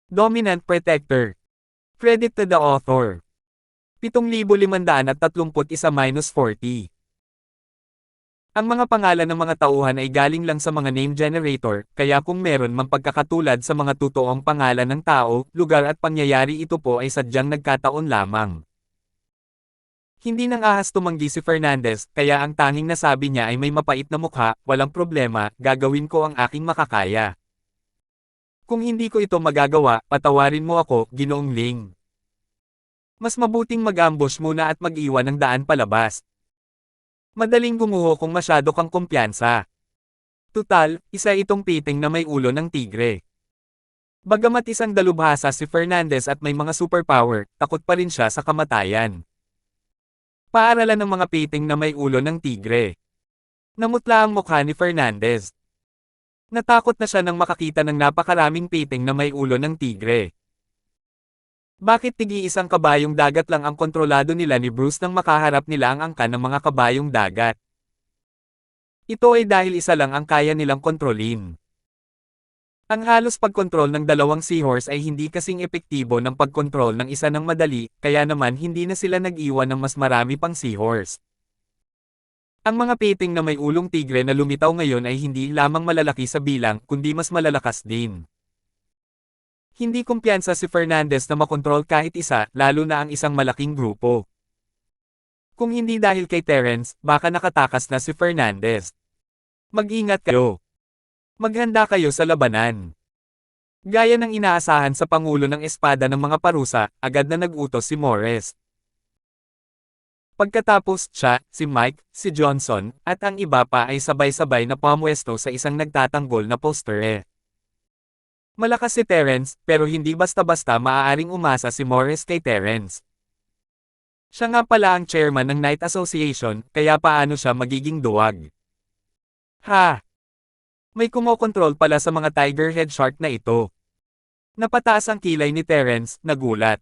Dominant Protector. Credit to the author. 7,531-40. Ang mga pangalan ng mga tauhan ay galing lang sa mga name generator, kaya kung meron mang pagkakatulad sa mga totoong pangalan ng tao, lugar at pangyayari, ito po ay sadyang nagkataon lamang. Hindi nang ahas tumanggi si Fernandez, kaya ang tanging nasabi niya ay may mapait na mukha, walang problema, gagawin ko ang aking makakaya. Kung hindi ko ito magagawa, patawarin mo ako, Ginoong Ling. Mas mabuting mag-ambush muna at mag-iwan ng daan palabas. Madaling gumuho kung masyado kang kumpiyansa. Tutal, isa itong piting na may ulo ng tigre. Bagamat isang dalubhasa si Fernandez at may mga superpower, takot pa rin siya sa kamatayan. Paaralan ng mga piting na may ulo ng tigre. Namutla ang mukha ni Fernandez. Natakot na siya nang makakita ng napakaraming piting na may ulo ng tigre. Bakit tig-iisang kabayong dagat lang ang kontrolado nila ni Bruce nang makaharap nila ang angkan ng mga kabayong dagat? Ito ay dahil isa lang ang kaya nilang kontrolin. Ang halos pagkontrol ng dalawang seahorse ay hindi kasing epektibo ng pagkontrol ng isa ng madali, kaya naman hindi na sila nag-iwan ng mas marami pang seahorse. Ang mga piting na may ulong tigre na lumitaw ngayon ay hindi lamang malalaki sa bilang, kundi mas malalakas din. Hindi kumpiyansa si Fernandez na makontrol kahit isa, lalo na ang isang malaking grupo. Kung hindi dahil kay Terence, baka nakatakas na si Fernandez. Mag-ingat kayo. Maghanda kayo sa labanan. Gaya ng inaasahan sa Pangulo ng Espada ng mga parusa, agad na nag-utos si Morris. Pagkatapos siya, si Mike, si Johnson, at ang iba pa ay sabay-sabay na pamwesto sa isang nagtatanggol na postere. Malakas si Terence, pero hindi basta-basta maaaring umasa si Morris kay Terence. Siya nga pala ang chairman ng Night Association, kaya paano siya magiging duwag? Ha! May kumokontrol pala sa mga tiger head shark na ito. Napataas ang kilay ni Terence, nagulat.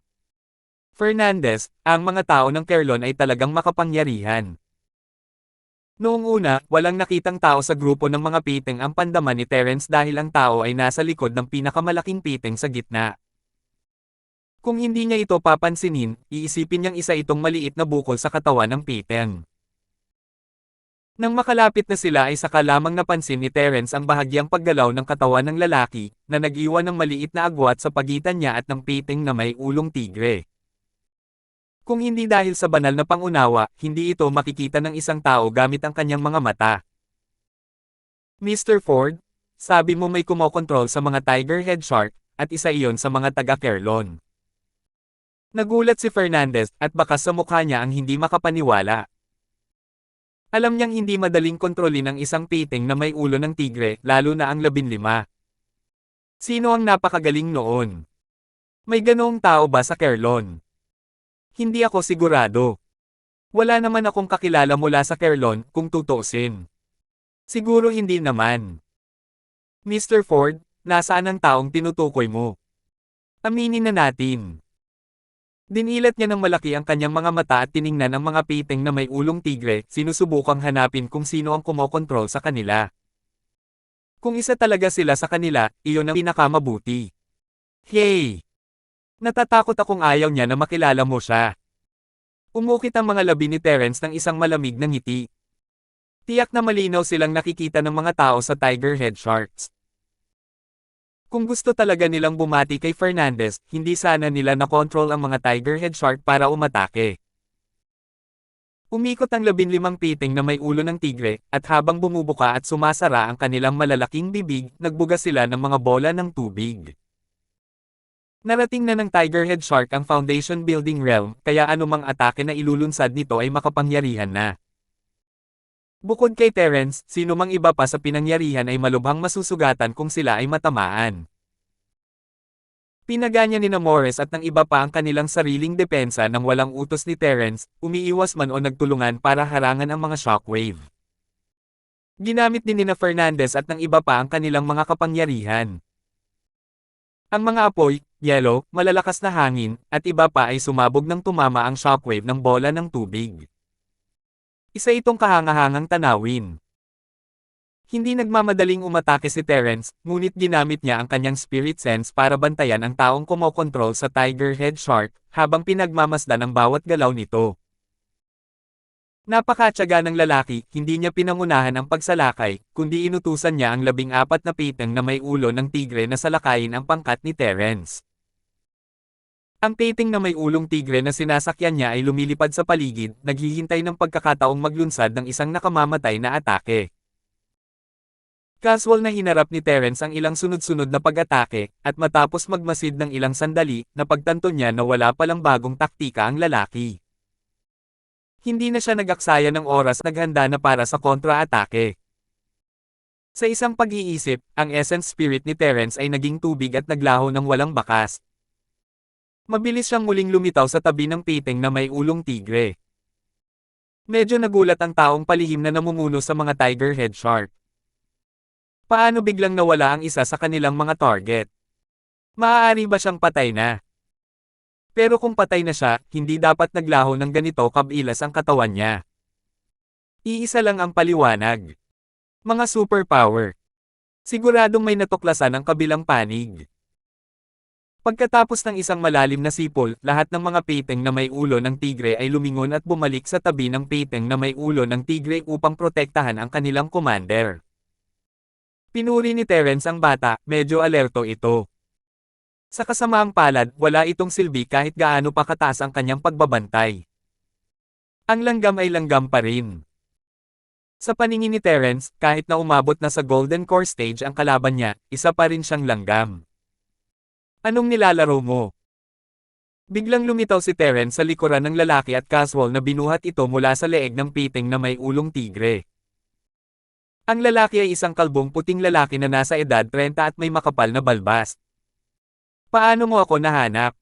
Fernandez, ang mga tao ng Kerlon ay talagang makapangyarihan. Noong una, walang nakitang tao sa grupo ng mga piting ang pandaman ni Terence dahil ang tao ay nasa likod ng pinakamalaking piting sa gitna. Kung hindi niya ito papansinin, iisipin niyang isa itong maliit na bukol sa katawan ng piting. Nang makalapit na sila ay saka lamang napansin ni Terence ang bahagyang paggalaw ng katawan ng lalaki, na nag-iwan ng maliit na agwat sa pagitan niya at ng piting na may ulong tigre. Kung hindi dahil sa banal na pangunawa, hindi ito makikita ng isang tao gamit ang kanyang mga mata. Mr. Ford, sabi mo may kumokontrol sa mga tiger head shark, at isa iyon sa mga taga-Kerlon. Nagulat si Fernandez, at bakas sa mukha niya ang hindi makapaniwala. Alam niyang hindi madaling kontrolin ang isang piting na may ulo ng tigre, lalo na ang 15. Sino ang napakagaling noon? May ganoong tao ba sa Kerlon? Hindi ako sigurado. Wala naman akong kakilala mula sa Kerlon, kung tutuusin. Siguro hindi naman. Mr. Ford, nasaan ang taong tinutukoy mo? Aminin na natin. Dinilat niya ng malaki ang kanyang mga mata at tiningnan ang mga piting na may ulong tigre, sinusubukang hanapin kung sino ang kumokontrol sa kanila. Kung isa talaga sila sa kanila, iyon ang pinakamabuti. Hey! Natatakot akong ayaw niya na makilala mo siya. Umukit ang mga labi ni Terence ng isang malamig na ngiti. Tiyak na malinaw silang nakikita ng mga tao sa tiger head sharks. Kung gusto talaga nilang bumati kay Fernandez, hindi sana nila nakontrol ang mga tiger head shark para umatake. Umikot ang 15 piting na may ulo ng tigre, at habang bumubuka at sumasara ang kanilang malalaking bibig, nagbuga sila ng mga bola ng tubig. Narating na ng tiger head shark ang foundation building realm, kaya anumang atake na ilulunsad nito ay makapangyarihan na. Bukod kay Terence, sino mang iba pa sa pinangyarihan ay malubhang masusugatan kung sila ay matamaan. Pinaganya ni Morris at ng iba pa ang kanilang sariling depensa nang walang utos ni Terence, umiiwas man o nagtulungan para harangan ang mga shockwave. Ginamit din ni Fernandez at ng iba pa ang kanilang mga kapangyarihan. Ang mga apoy, yelo, malalakas na hangin, at iba pa ay sumabog nang tumama ang shockwave ng bola ng tubig. Isa itong kahangahangang tanawin. Hindi nagmamadaling umatake si Terence, ngunit ginamit niya ang kanyang spirit sense para bantayan ang taong kumokontrol sa Tiger Head Shark, habang pinagmamasdan ang bawat galaw nito. Napakatyaga ng lalaki, hindi niya pinangunahan ang pagsalakay, kundi inutusan niya ang 14 na piteng na may ulo ng tigre na salakayin ang pangkat ni Terence. Ang piting na may ulong tigre na sinasakyan niya ay lumilipad sa paligid, naghihintay ng pagkakataong maglunsad ng isang nakamamatay na atake. Casual na hinarap ni Terence ang ilang sunod-sunod na pag-atake, at matapos magmasid ng ilang sandali, napagtanto niya na wala palang bagong taktika ang lalaki. Hindi na siya nag-aksaya ng oras, naghanda na para sa kontra-atake. Sa isang pag-iisip, ang essence spirit ni Terence ay naging tubig at naglaho ng walang bakas. Mabilis siyang muling lumitaw sa tabi ng piting na may ulong tigre. Medyo nagulat ang taong palihim na namumuno sa mga Tiger Head Shark. Paano biglang nawala ang isa sa kanilang mga target? Maaari ba siyang patay na? Pero kung patay na siya, hindi dapat naglaho ng ganito kabilas ang katawan niya. Iisa lang ang paliwanag. Mga superpower. Siguradong may natuklasan ang kabilang panig. Pagkatapos ng isang malalim na sipol, lahat ng mga piteng na may ulo ng tigre ay lumingon at bumalik sa tabi ng piteng na may ulo ng tigre upang protektahan ang kanilang commander. Pinuri ni Terence ang bata, medyo alerto ito. Sa kasamaang palad, wala itong silbi kahit gaano pa kataas ang kanyang pagbabantay. Ang langgam ay langgam pa rin. Sa paningin ni Terence, kahit na umabot na sa Golden Core stage ang kalaban niya, isa pa rin siyang langgam. Anong nilalaro mo? Biglang lumitaw si Terence sa likuran ng lalaki at casual na binuhat ito mula sa leeg ng piting na may ulong tigre. Ang lalaki ay isang kalbong puting lalaki na nasa edad 30 at may makapal na balbas. Paano mo ako nahanap?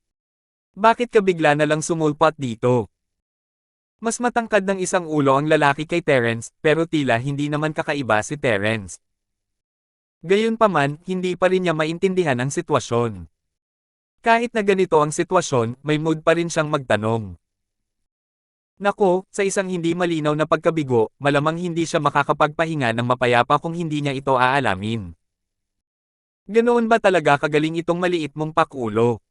Bakit ka bigla na lang sumulpot dito? Mas matangkad ng isang ulo ang lalaki kay Terence, pero tila hindi naman kakaiba si Terence. Gayunpaman, hindi pa rin niya maintindihan ang sitwasyon. Kahit na ganito ang sitwasyon, may mood pa rin siyang magtanong. Nako, sa isang hindi malinaw na pagkabigo, malamang hindi siya makakapagpahinga ng mapayapa kung hindi niya ito aalamin. Ganoon ba talaga kagaling itong maliit mong pakulo?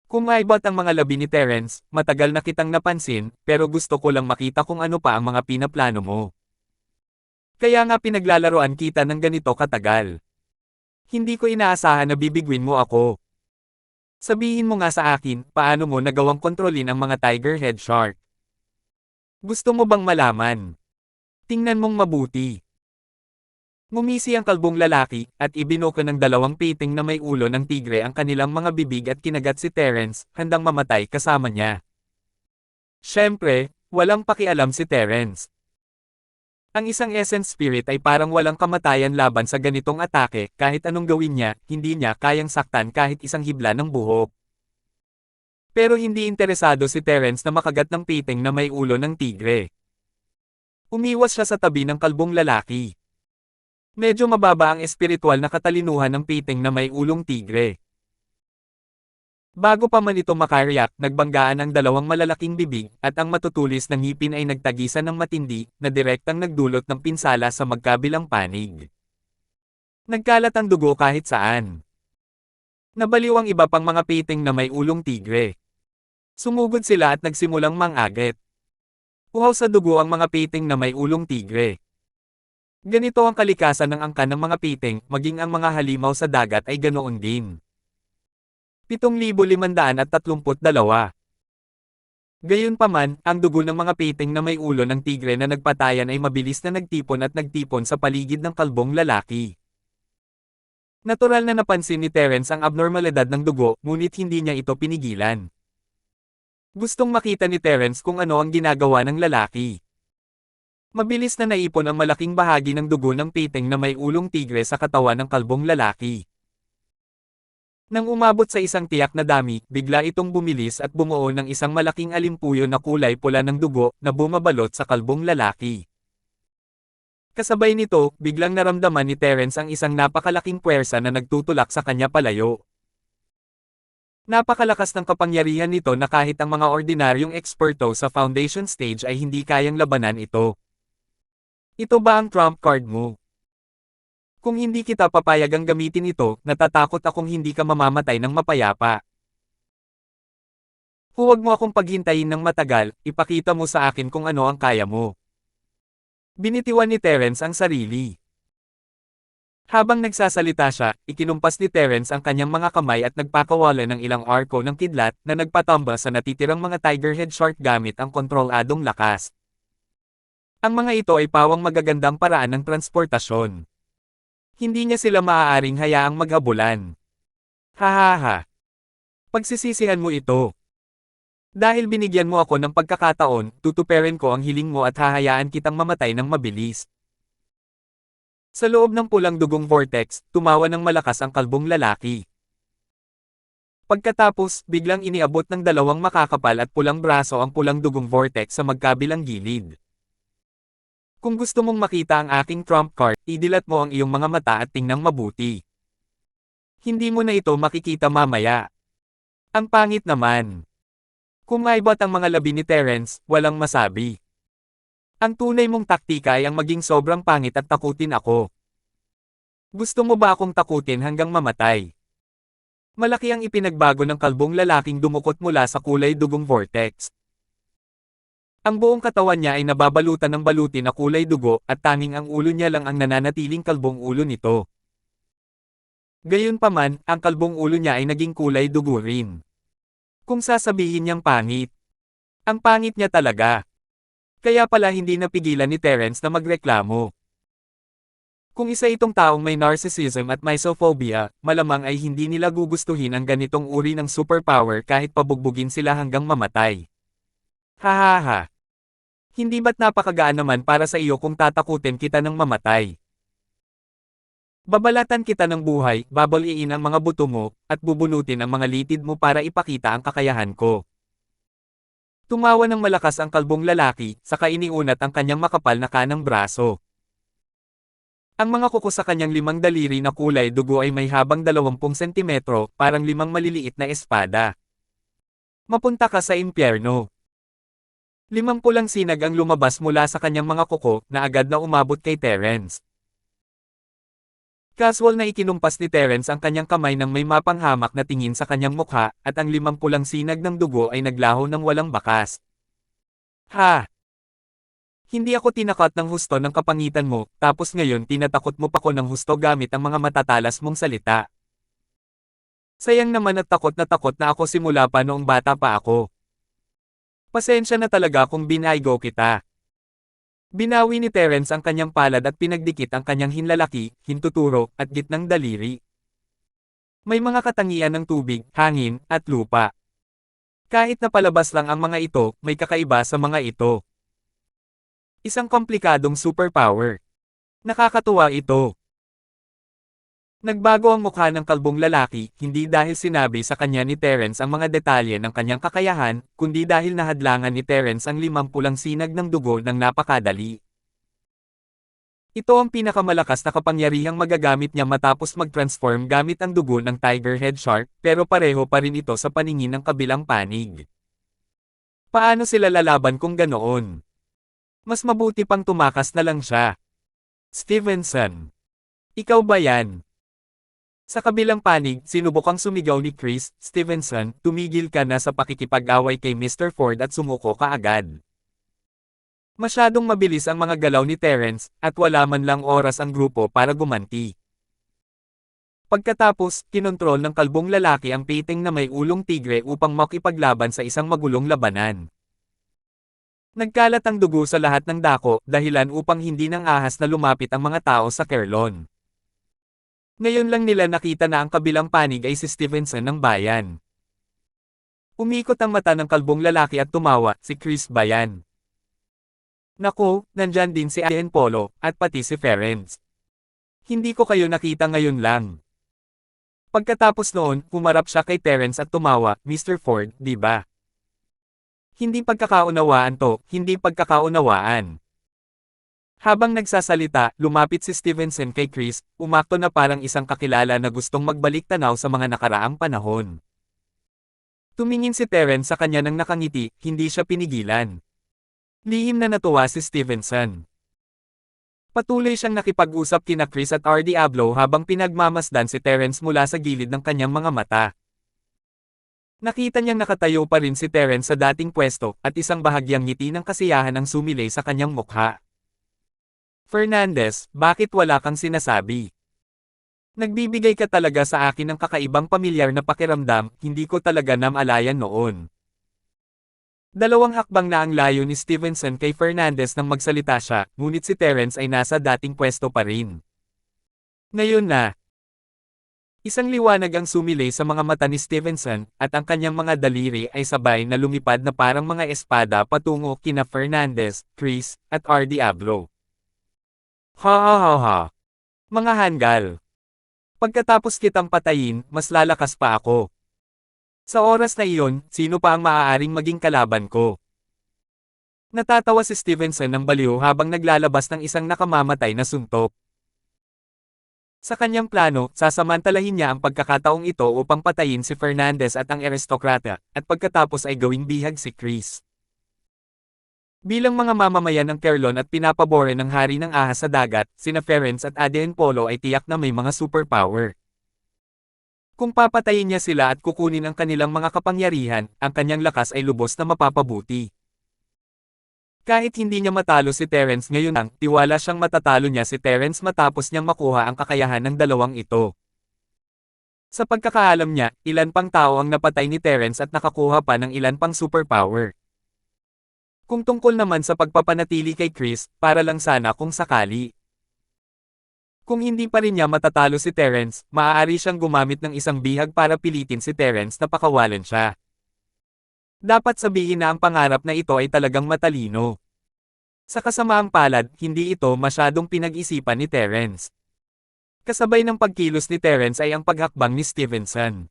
Kumaibot ang mga labi ni Terence, matagal na kitang napansin, pero gusto ko lang makita kung ano pa ang mga pinaplano mo. Kaya nga pinaglalaroan kita ng ganito katagal. Hindi ko inaasahan na bibigwin mo ako. Sabihin mo nga sa akin, paano mo nagawang kontrolin ang mga Tiger Head Shark? Gusto mo bang malaman? Tingnan mong mabuti. Ngumisi ang kalbong lalaki, at ibinuka ng 2 piting na may ulo ng tigre ang kanilang mga bibig at kinagat si Terence, handang mamatay kasama niya. Siyempre, walang pakialam si Terence. Ang isang essence spirit ay parang walang kamatayan laban sa ganitong atake, kahit anong gawin niya, hindi niya kayang saktan kahit isang hibla ng buhok. Pero hindi interesado si Terence na makagat ng piting na may ulo ng tigre. Umiwas siya sa tabi ng kalbong lalaki. Medyo mababa ang espiritual na katalinuhan ng piting na may ulong tigre. Bago pa man ito makareact, nagbanggaan ang 2 malalaking bibig, at ang matutulis na ngipin ay nagtagisan ng matindi, na direktang nagdulot ng pinsala sa magkabilang panig. Nagkalat ang dugo kahit saan. Nabaliw ang iba pang mga piting na may ulong tigre. Sumugod sila at nagsimulang mangagit. Uhaw sa dugo ang mga piting na may ulong tigre. Ganito ang kalikasan ng angkan ng mga piting, maging ang mga halimaw sa dagat ay ganoon din. 7,532. Gayunpaman, ang dugo ng mga piting na may ulo ng tigre na nagpatayan ay mabilis na nagtipon at nagtipon sa paligid ng kalbong lalaki. Natural na napansin ni Terence ang abnormalidad ng dugo, ngunit hindi niya ito pinigilan. Gustong makita ni Terence kung ano ang ginagawa ng lalaki. Mabilis na naipon ang malaking bahagi ng dugo ng piting na may ulong tigre sa katawan ng kalbong lalaki. Nang umabot sa isang tiyak na dami, bigla itong bumilis at bumuo ng isang malaking alimpuyo na kulay pula ng dugo na bumabalot sa kalbong lalaki. Kasabay nito, biglang naramdaman ni Terence ang isang napakalaking puwersa na nagtutulak sa kanya palayo. Napakalakas ng kapangyarihan nito na kahit ang mga ordinaryong eksperto sa foundation stage ay hindi kayang labanan ito. Ito ba ang trump card mo? Kung hindi kita papayagang gamitin ito, natatakot akong hindi ka mamamatay ng mapayapa. Huwag mo akong paghintayin ng matagal, ipakita mo sa akin kung ano ang kaya mo. Binitiwan ni Terence ang sarili. Habang nagsasalita siya, ikinumpas ni Terence ang kanyang mga kamay at nagpakawala ng ilang arko ng kidlat na nagpatamba sa natitirang mga tigerhead shark gamit ang kontroladong lakas. Ang mga ito ay pawang magagandang paraan ng transportasyon. Hindi niya sila maaaring hayaang maghabulan. Hahaha. Pagsisisihan mo ito. Dahil binigyan mo ako ng pagkakataon, tutuperin ko ang hiling mo at hahayaan kitang mamatay ng mabilis. Sa loob ng pulang dugong vortex, tumawa ng malakas ang kalbong lalaki. Pagkatapos, biglang iniabot ng dalawang makakapal at pulang braso ang pulang dugong vortex sa magkabilang gilid. Kung gusto mong makita ang aking trump card, idilat mo ang iyong mga mata at tingnang mabuti. Hindi mo na ito makikita mamaya. Ang pangit naman. Kumaibot ang mga labi ni Terence, walang masabi. Ang tunay mong taktika ay ang maging sobrang pangit at takutin ako. Gusto mo ba akong takutin hanggang mamatay? Malaki ang ipinagbago ng kalbong lalaking dumukot mula sa kulay dugong vortex. Ang buong katawan niya ay nababalutan ng baluti na kulay dugo at tanging ang ulo niya lang ang nananatiling kalbong ulo nito. Gayunpaman, ang kalbong ulo niya ay naging kulay dugo rin. Kung sasabihin niyang pangit. Ang pangit niya talaga. Kaya pala hindi napigilan ni Terence na magreklamo. Kung isa itong taong may narcissism at misophobia, malamang ay hindi nila gugustuhin ang ganitong uri ng superpower kahit pabugbugin sila hanggang mamatay. Hahaha. Hindi ba't napakagaan naman para sa iyo kung tatakutin kita ng mamatay? Babalatan kita ng buhay, babaliin ang mga buto mo, at bubunutin ang mga litid mo para ipakita ang kakayahan ko. Tumawa ng malakas ang kalbong lalaki, saka iniunat ang kanyang makapal na kanang braso. Ang mga kuko sa kanyang 5 daliri na kulay dugo ay may habang 20 sentimetro, parang 5 maliliit na espada. Mapunta ka sa impyerno. 5 pulang sinag ang lumabas mula sa kanyang mga kuko, na agad na umabot kay Terence. Casual na ikinumpas ni Terence ang kanyang kamay nang may mapanghamak na tingin sa kanyang mukha, at ang 5 pulang sinag ng dugo ay naglaho ng walang bakas. Ha! Hindi ako tinakat ng husto ng kapangitan mo, tapos ngayon tinatakot mo pa ko ng husto gamit ang mga matatalas mong salita. Sayang naman at takot na ako simula pa noong bata pa ako. Pasensya na talaga kung binaygo kita. Binawi ni Terence ang kanyang palad at pinagdikit ang kanyang hinlalaki, hintuturo, at gitnang daliri. May mga katangian ng tubig, hangin, at lupa. Kahit na palabas lang ang mga ito, may kakaiba sa mga ito. Isang komplikadong superpower. Nakakatuwa ito. Nagbago ang mukha ng kalbong lalaki, hindi dahil sinabi sa kanya ni Terence ang mga detalye ng kanyang kakayahan, kundi dahil nahadlangan ni Terence ang 5 pulang sinag ng dugo ng napakadali. Ito ang pinakamalakas na kapangyarihang magagamit niya matapos mag-transform gamit ang dugo ng tigerhead shark, pero pareho pa rin ito sa paningin ng kabilang panig. Paano sila lalaban kung ganoon? Mas mabuti pang tumakas na lang siya. Stevenson. Ikaw ba yan? Sa kabilang panig, sinubukang sumigaw ni Chris, Stevenson, tumigil ka na sa pakikipag-away kay Mr. Ford at sumuko ka agad. Masyadong mabilis ang mga galaw ni Terence, at wala man lang oras ang grupo para gumanti. Pagkatapos, kinontrol ng kalbong lalaki ang piting na may ulong tigre upang makipaglaban sa isang magulong labanan. Nagkalat ang dugo sa lahat ng dako, dahilan upang hindi nang ahas na lumapit ang mga tao sa Kerlon. Ngayon lang nila nakita na ang kabilang panig ay si Stevenson ng bayan. Umikot ang mata ng kalbong lalaki at tumawa, si Chris ba yan? Naku, nandyan din si Ian Polo, at pati si Ferenc. Hindi ko kayo nakita ngayon lang. Pagkatapos noon, humarap siya kay Terence at tumawa, Mr. Ford, di ba? Hindi pagkakaunawaan to, hindi pagkakaunawaan. Habang nagsasalita, lumapit si Stevenson kay Chris, umakto na parang isang kakilala na gustong magbalik tanaw sa mga nakaraang panahon. Tumingin si Terence sa kanya nang nakangiti, hindi siya pinigilan. Lihim na natuwa si Stevenson. Patuloy siyang nakipag-usap kina Chris at R. Diablo habang pinagmamasdan si Terence mula sa gilid ng kanyang mga mata. Nakita niyang nakatayo pa rin si Terence sa dating pwesto at isang bahagyang ngiti ng kasiyahan ang sumilay sa kanyang mukha. Fernandez, bakit wala kang sinasabi? Nagbibigay ka talaga sa akin ng kakaibang pamilyar na pakiramdam, hindi ko talaga namalayan noon. Dalawang hakbang na ang layo ni Stevenson kay Fernandez nang magsalita siya, ngunit si Terence ay nasa dating pwesto pa rin. Ngayon na. Isang liwanag ang sumilay sa mga mata ni Stevenson, at ang kanyang mga daliri ay sabay na lumipad na parang mga espada patungo kina Fernandez, Chris, at R. Diablo. Ha ha ha ha. Mga hanggal. Pagkatapos kitang patayin, mas lalakas pa ako. Sa oras na iyon, sino pa ang maaaring maging kalaban ko? Natatawa si Stevenson ng baliw habang naglalabas ng isang nakamamatay na suntok. Sa kanyang plano, sasamantalahin niya ang pagkakataong ito upang patayin si Fernandez at ang aristokrata, at pagkatapos ay gawing bihag si Chris. Bilang mga mamamayan ng Kerlon at pinapabore ng hari ng ahas sa dagat, sina Ference at Aden Polo ay tiyak na may mga superpower. Kung papatayin niya sila at kukunin ang kanilang mga kapangyarihan, ang kanyang lakas ay lubos na mapapabuti. Kahit hindi niya matalo si Terence ngayon lang, tiwala siyang matatalo niya si Terence matapos niyang makuha ang kakayahan ng dalawang ito. Sa pagkakaalam niya, ilan pang tao ang napatay ni Terence at nakakuha pa ng ilan pang superpower. Kung tungkol naman sa pagpapanatili kay Chris, para lang sana kung sakali. Kung hindi pa rin niya matatalo si Terence, maaari siyang gumamit ng isang bihag para pilitin si Terence na pakawalan siya. Dapat sabihin na ang pangarap na ito ay talagang matalino. Sa kasamaang palad, hindi ito masyadong pinag-isipan ni Terence. Kasabay ng pagkilos ni Terence ay ang paghakbang ni Stevenson.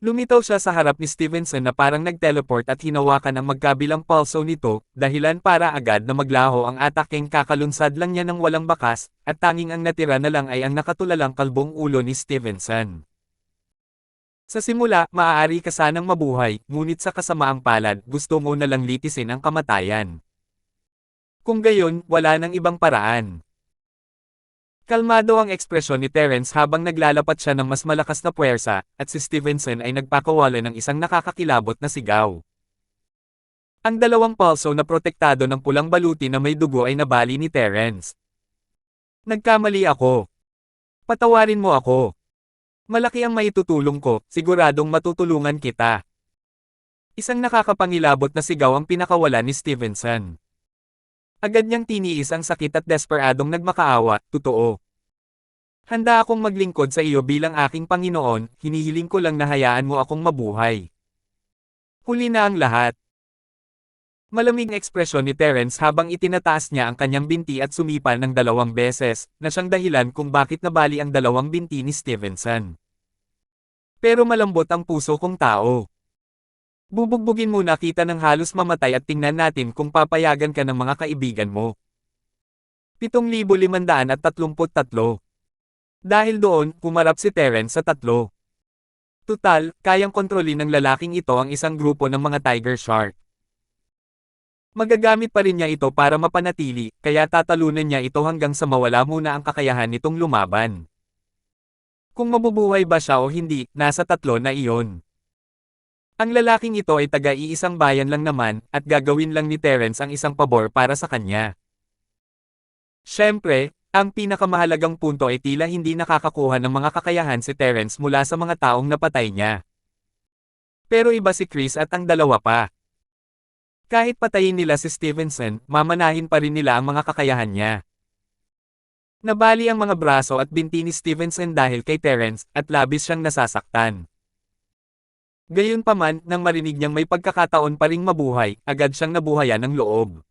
Lumitaw siya sa harap ni Stevenson na parang nag-teleport at hinawakan ang magkabilang pulso nito, dahilan para agad na maglaho ang atakeng kakalunsad lang niya ng walang bakas, at tanging ang natira na lang ay ang nakatulalang kalbong ulo ni Stevenson. Sa simula, maaari ka sanang mabuhay, ngunit sa kasamaang palad, gusto mo na lang litisin ang kamatayan. Kung gayon, wala nang ibang paraan. Kalmado ang ekspresyon ni Terence habang naglalapat siya ng mas malakas na puwersa, at si Stevenson ay nagpakawala ng isang nakakakilabot na sigaw. Ang dalawang pulso na protektado ng pulang baluti na may dugo ay nabali ni Terence. Nagkamali ako. Patawarin mo ako. Malaki ang maitutulong ko, siguradong matutulungan kita. Isang nakakapangilabot na sigaw ang pinakawala ni Stevenson. Agad niyang tiniis ang sakit at desperadong nagmakaawa, totoo. Handa akong maglingkod sa iyo bilang aking Panginoon, hinihiling ko lang na hayaan mo akong mabuhay. Huli na ang lahat. Malamig na ekspresyon ni Terence habang itinataas niya ang kanyang binti at sumipal ng 2 beses, na siyang dahilan kung bakit nabali ang 2 binti ni Stevenson. Pero malambot ang puso kong tao. Bubugbugin muna kita ng halos mamatay at tingnan natin kung papayagan ka ng mga kaibigan mo. 7,533. Dahil doon, pumarap si Terence sa 3. Tutal, kayang kontrolin ng lalaking ito ang isang grupo ng mga tiger shark. Magagamit pa rin niya ito para mapanatili, kaya tatalunan niya ito hanggang sa mawala muna ang kakayahan nitong lumaban. Kung mabubuhay ba siya o hindi, nasa 3 na iyon. Ang lalaking ito ay taga-iisang bayan lang naman, at gagawin lang ni Terence ang isang pabor para sa kanya. Siyempre, ang pinakamahalagang punto ay tila hindi nakakakuha ng mga kakayahan si Terence mula sa mga taong napatay niya. Pero iba si Chris at ang dalawa pa. Kahit patayin nila si Stevenson, mamanahin pa rin nila ang mga kakayahan niya. Nabali ang mga braso at binti ni Stevenson dahil kay Terence, at labis siyang nasasaktan. Gayunpaman, nang marinig niyang may pagkakataon pa ring mabuhay, agad siyang nabuhayan ng loob.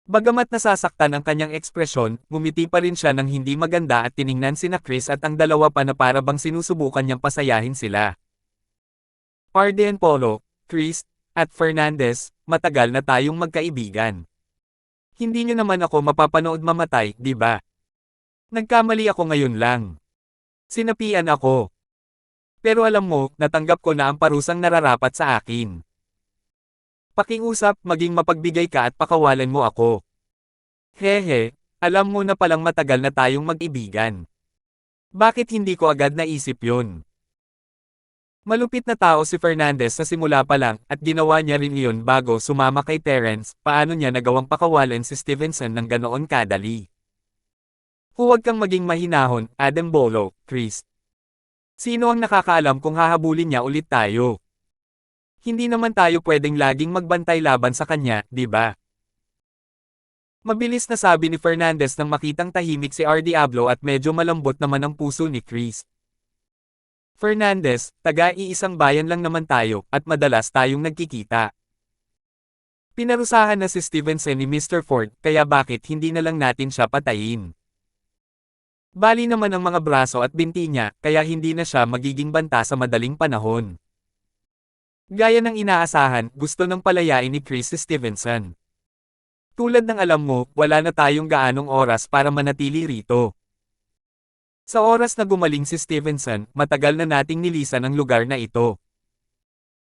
Bagamat nasasaktan ang kanyang ekspresyon, ngumiti pa rin siya ng hindi maganda at tiningnan sina Chris at ang dalawa pa na para bang sinusubukan niyang pasayahin sila. Arden Polo, Chris, at Fernandez, matagal na tayong magkaibigan. Hindi niyo naman ako mapapanood mamatay, di ba? Nagkamali ako ngayon lang. Sinapian ako. Pero alam mo, natanggap ko na ang parusang nararapat sa akin. Pakiusap, maging mapagbigay ka at pakawalan mo ako. Hehe, alam mo na palang matagal na tayong mag-ibigan. Bakit hindi ko agad naisip yun? Malupit na tao si Fernandez sa simula pa lang, at ginawa niya rin iyon bago sumama kay Terence. Paano niya nagawang pakawalan si Stevenson ng ganoon kadali? Huwag kang maging mahinahon, Adam Bolo, Chris. Sino ang nakakaalam kung hahabulin niya ulit tayo? Hindi naman tayo pwedeng laging magbantay laban sa kanya, di ba? Mabilis na sabi ni Fernandez nang makitang tahimik si R. Diablo at medyo malambot naman ang puso ni Chris. Fernandez, taga-iisang bayan lang naman tayo, at madalas tayong nagkikita. Pinarusahan na si Stevenson ni Mr. Ford, kaya bakit hindi na lang natin siya patayin? Bali naman ang mga braso at binti niya, kaya hindi na siya magiging banta sa madaling panahon. Gaya ng inaasahan, gusto ng palayain ni Chris si Stevenson. Tulad ng alam mo, wala na tayong gaanong oras para manatili rito. Sa oras na gumaling si Stevenson, matagal na nating nilisan ang lugar na ito.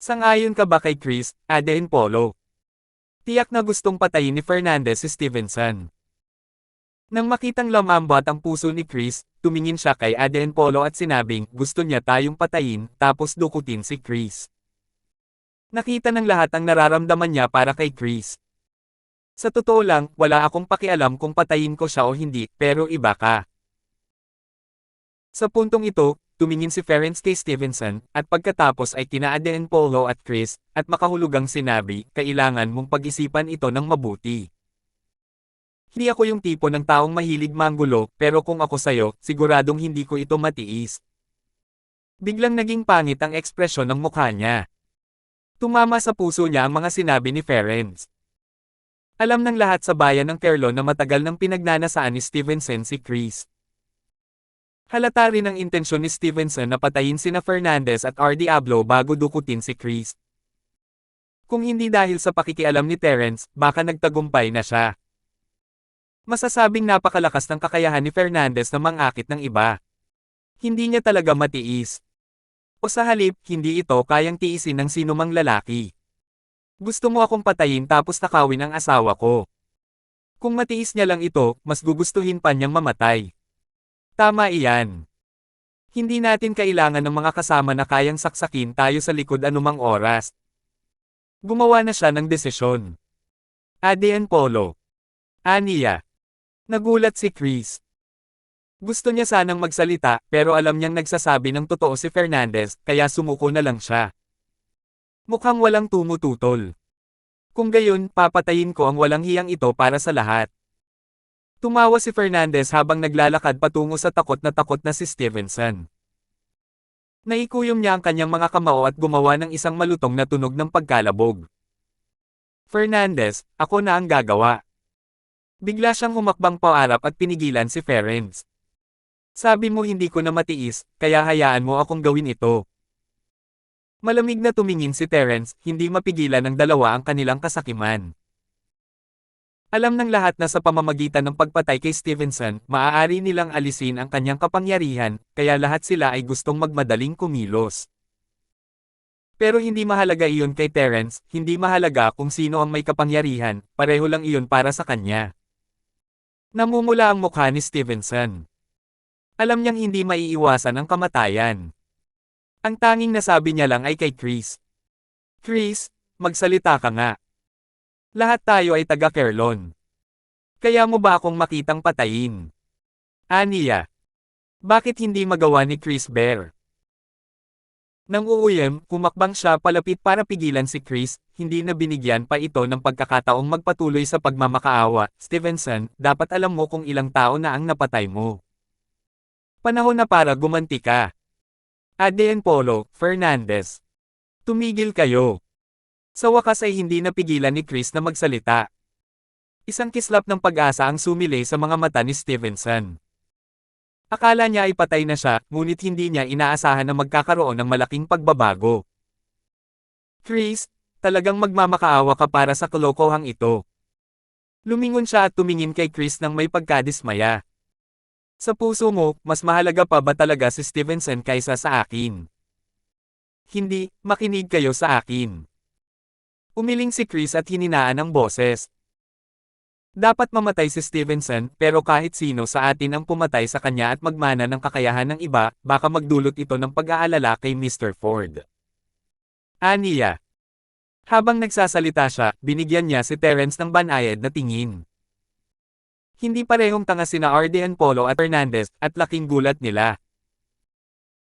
Sang-ayon ka ba kay Chris, Aden Polo? Tiyak na gustong patayin ni Fernandez si Stevenson. Nang makitang lamambat ang puso ni Chris, tumingin siya kay Aden Polo at sinabing gusto niya tayong patayin, tapos dukutin si Chris. Nakita ng lahat ang nararamdaman niya para kay Chris. Sa totoo lang, wala akong pakialam kung patayin ko siya o hindi, pero iba ka. Sa puntong ito, tumingin si Ferenc kay Stevenson, at pagkatapos ay kina Aden Polo at Chris, at makahulugang sinabi, kailangan mong pag-isipan ito ng mabuti. Hindi ako yung tipo ng taong mahilig manggulo, pero kung ako sayo, siguradong hindi ko ito matiis. Biglang naging pangit ang ekspresyon ng mukha niya. Tumama sa puso niya ang mga sinabi ni Ferenc. Alam ng lahat sa bayan ng Kerlon na matagal nang pinagnanasaan ni Stevenson si Chris. Halata rin ang intensyon ni Stevenson na patayin sina Fernandez at R. Diablo bago dukutin si Chris. Kung hindi dahil sa pakikialam ni Terence, baka nagtagumpay na siya. Masasabing napakalakas ng kakayahan ni Fernandez na mangakit ng iba. Hindi niya talaga matiis. O sa halip, hindi ito kayang tiisin ng sinumang lalaki. Gusto mo akong patayin tapos nakawin ang asawa ko. Kung matiis niya lang ito, mas gugustuhin pa niyang mamatay. Tama iyan. Hindi natin kailangan ng mga kasama na kayang saksakin tayo sa likod anumang oras. Gumawa na siya ng desisyon. Aden Polo. Aniya. Nagulat si Chris. Gusto niya sanang magsalita, pero alam niyang nagsasabi ng totoo si Fernandez, kaya sumuko na lang siya. Mukhang walang tumututol. Kung gayon, papatayin ko ang walang hiyang ito para sa lahat. Tumawa si Fernandez habang naglalakad patungo sa takot na si Stevenson. Naikuyom niya ang kanyang mga kamao at gumawa ng isang malutong na tunog ng pagkalabog. Fernandez, ako na ang gagawa. Bigla siyang humakbang paarap at pinigilan si Ferenc. Sabi mo hindi ko na matiis, kaya hayaan mo akong gawin ito. Malamig na tumingin si Terence, hindi mapigilan ng dalawa ang kanilang kasakiman. Alam ng lahat na sa pamamagitan ng pagpatay kay Stevenson, maaari nilang alisin ang kanyang kapangyarihan, kaya lahat sila ay gustong magmadaling kumilos. Pero hindi mahalaga iyon kay Terence, hindi mahalaga kung sino ang may kapangyarihan, pareho lang iyon para sa kanya. Namumula ang mukha ni Stevenson. Alam niyang hindi maiiwasan ang kamatayan. Ang tanging nasabi niya lang ay kay Chris. Chris, magsalita ka nga. Lahat tayo ay taga-Kerlon. Kaya mo ba akong makitang patayin? Aniya. Bakit hindi magawa ni Chris Bear? Nang uuyam, kumakbang siya palapit para pigilan si Chris, hindi na binigyan pa ito ng pagkakataong magpatuloy sa pagmamakaawa. Stevenson, dapat alam mo kung ilang tao na ang napatay mo. Panahon na para gumanti ka. Aden Polo, Fernandez. Tumigil kayo. Sa wakas ay hindi napigilan ni Chris na magsalita. Isang kislap ng pag-asa ang sumilay sa mga mata ni Stevenson. Akala niya ay patay na siya, ngunit hindi niya inaasahan na magkakaroon ng malaking pagbabago. Chris, talagang magmamakaawa ka para sa kalokohang ito. Lumingon siya at tumingin kay Chris nang may pagkadismaya. Sa puso mo, mas mahalaga pa ba talaga si Stevenson kaysa sa akin? Hindi, makinig kayo sa akin. Umiling si Chris at hininaan ang boses. Dapat mamatay si Stevenson, pero kahit sino sa atin ang pumatay sa kanya at magmana ng kakayahan ng iba, baka magdulot ito ng pag-aalala kay Mr. Ford. Aniya. Habang nagsasalita siya, binigyan niya si Terence ng banayad na tingin. Hindi parehong tanga sina Arden Polo at Fernandez, at laking gulat nila.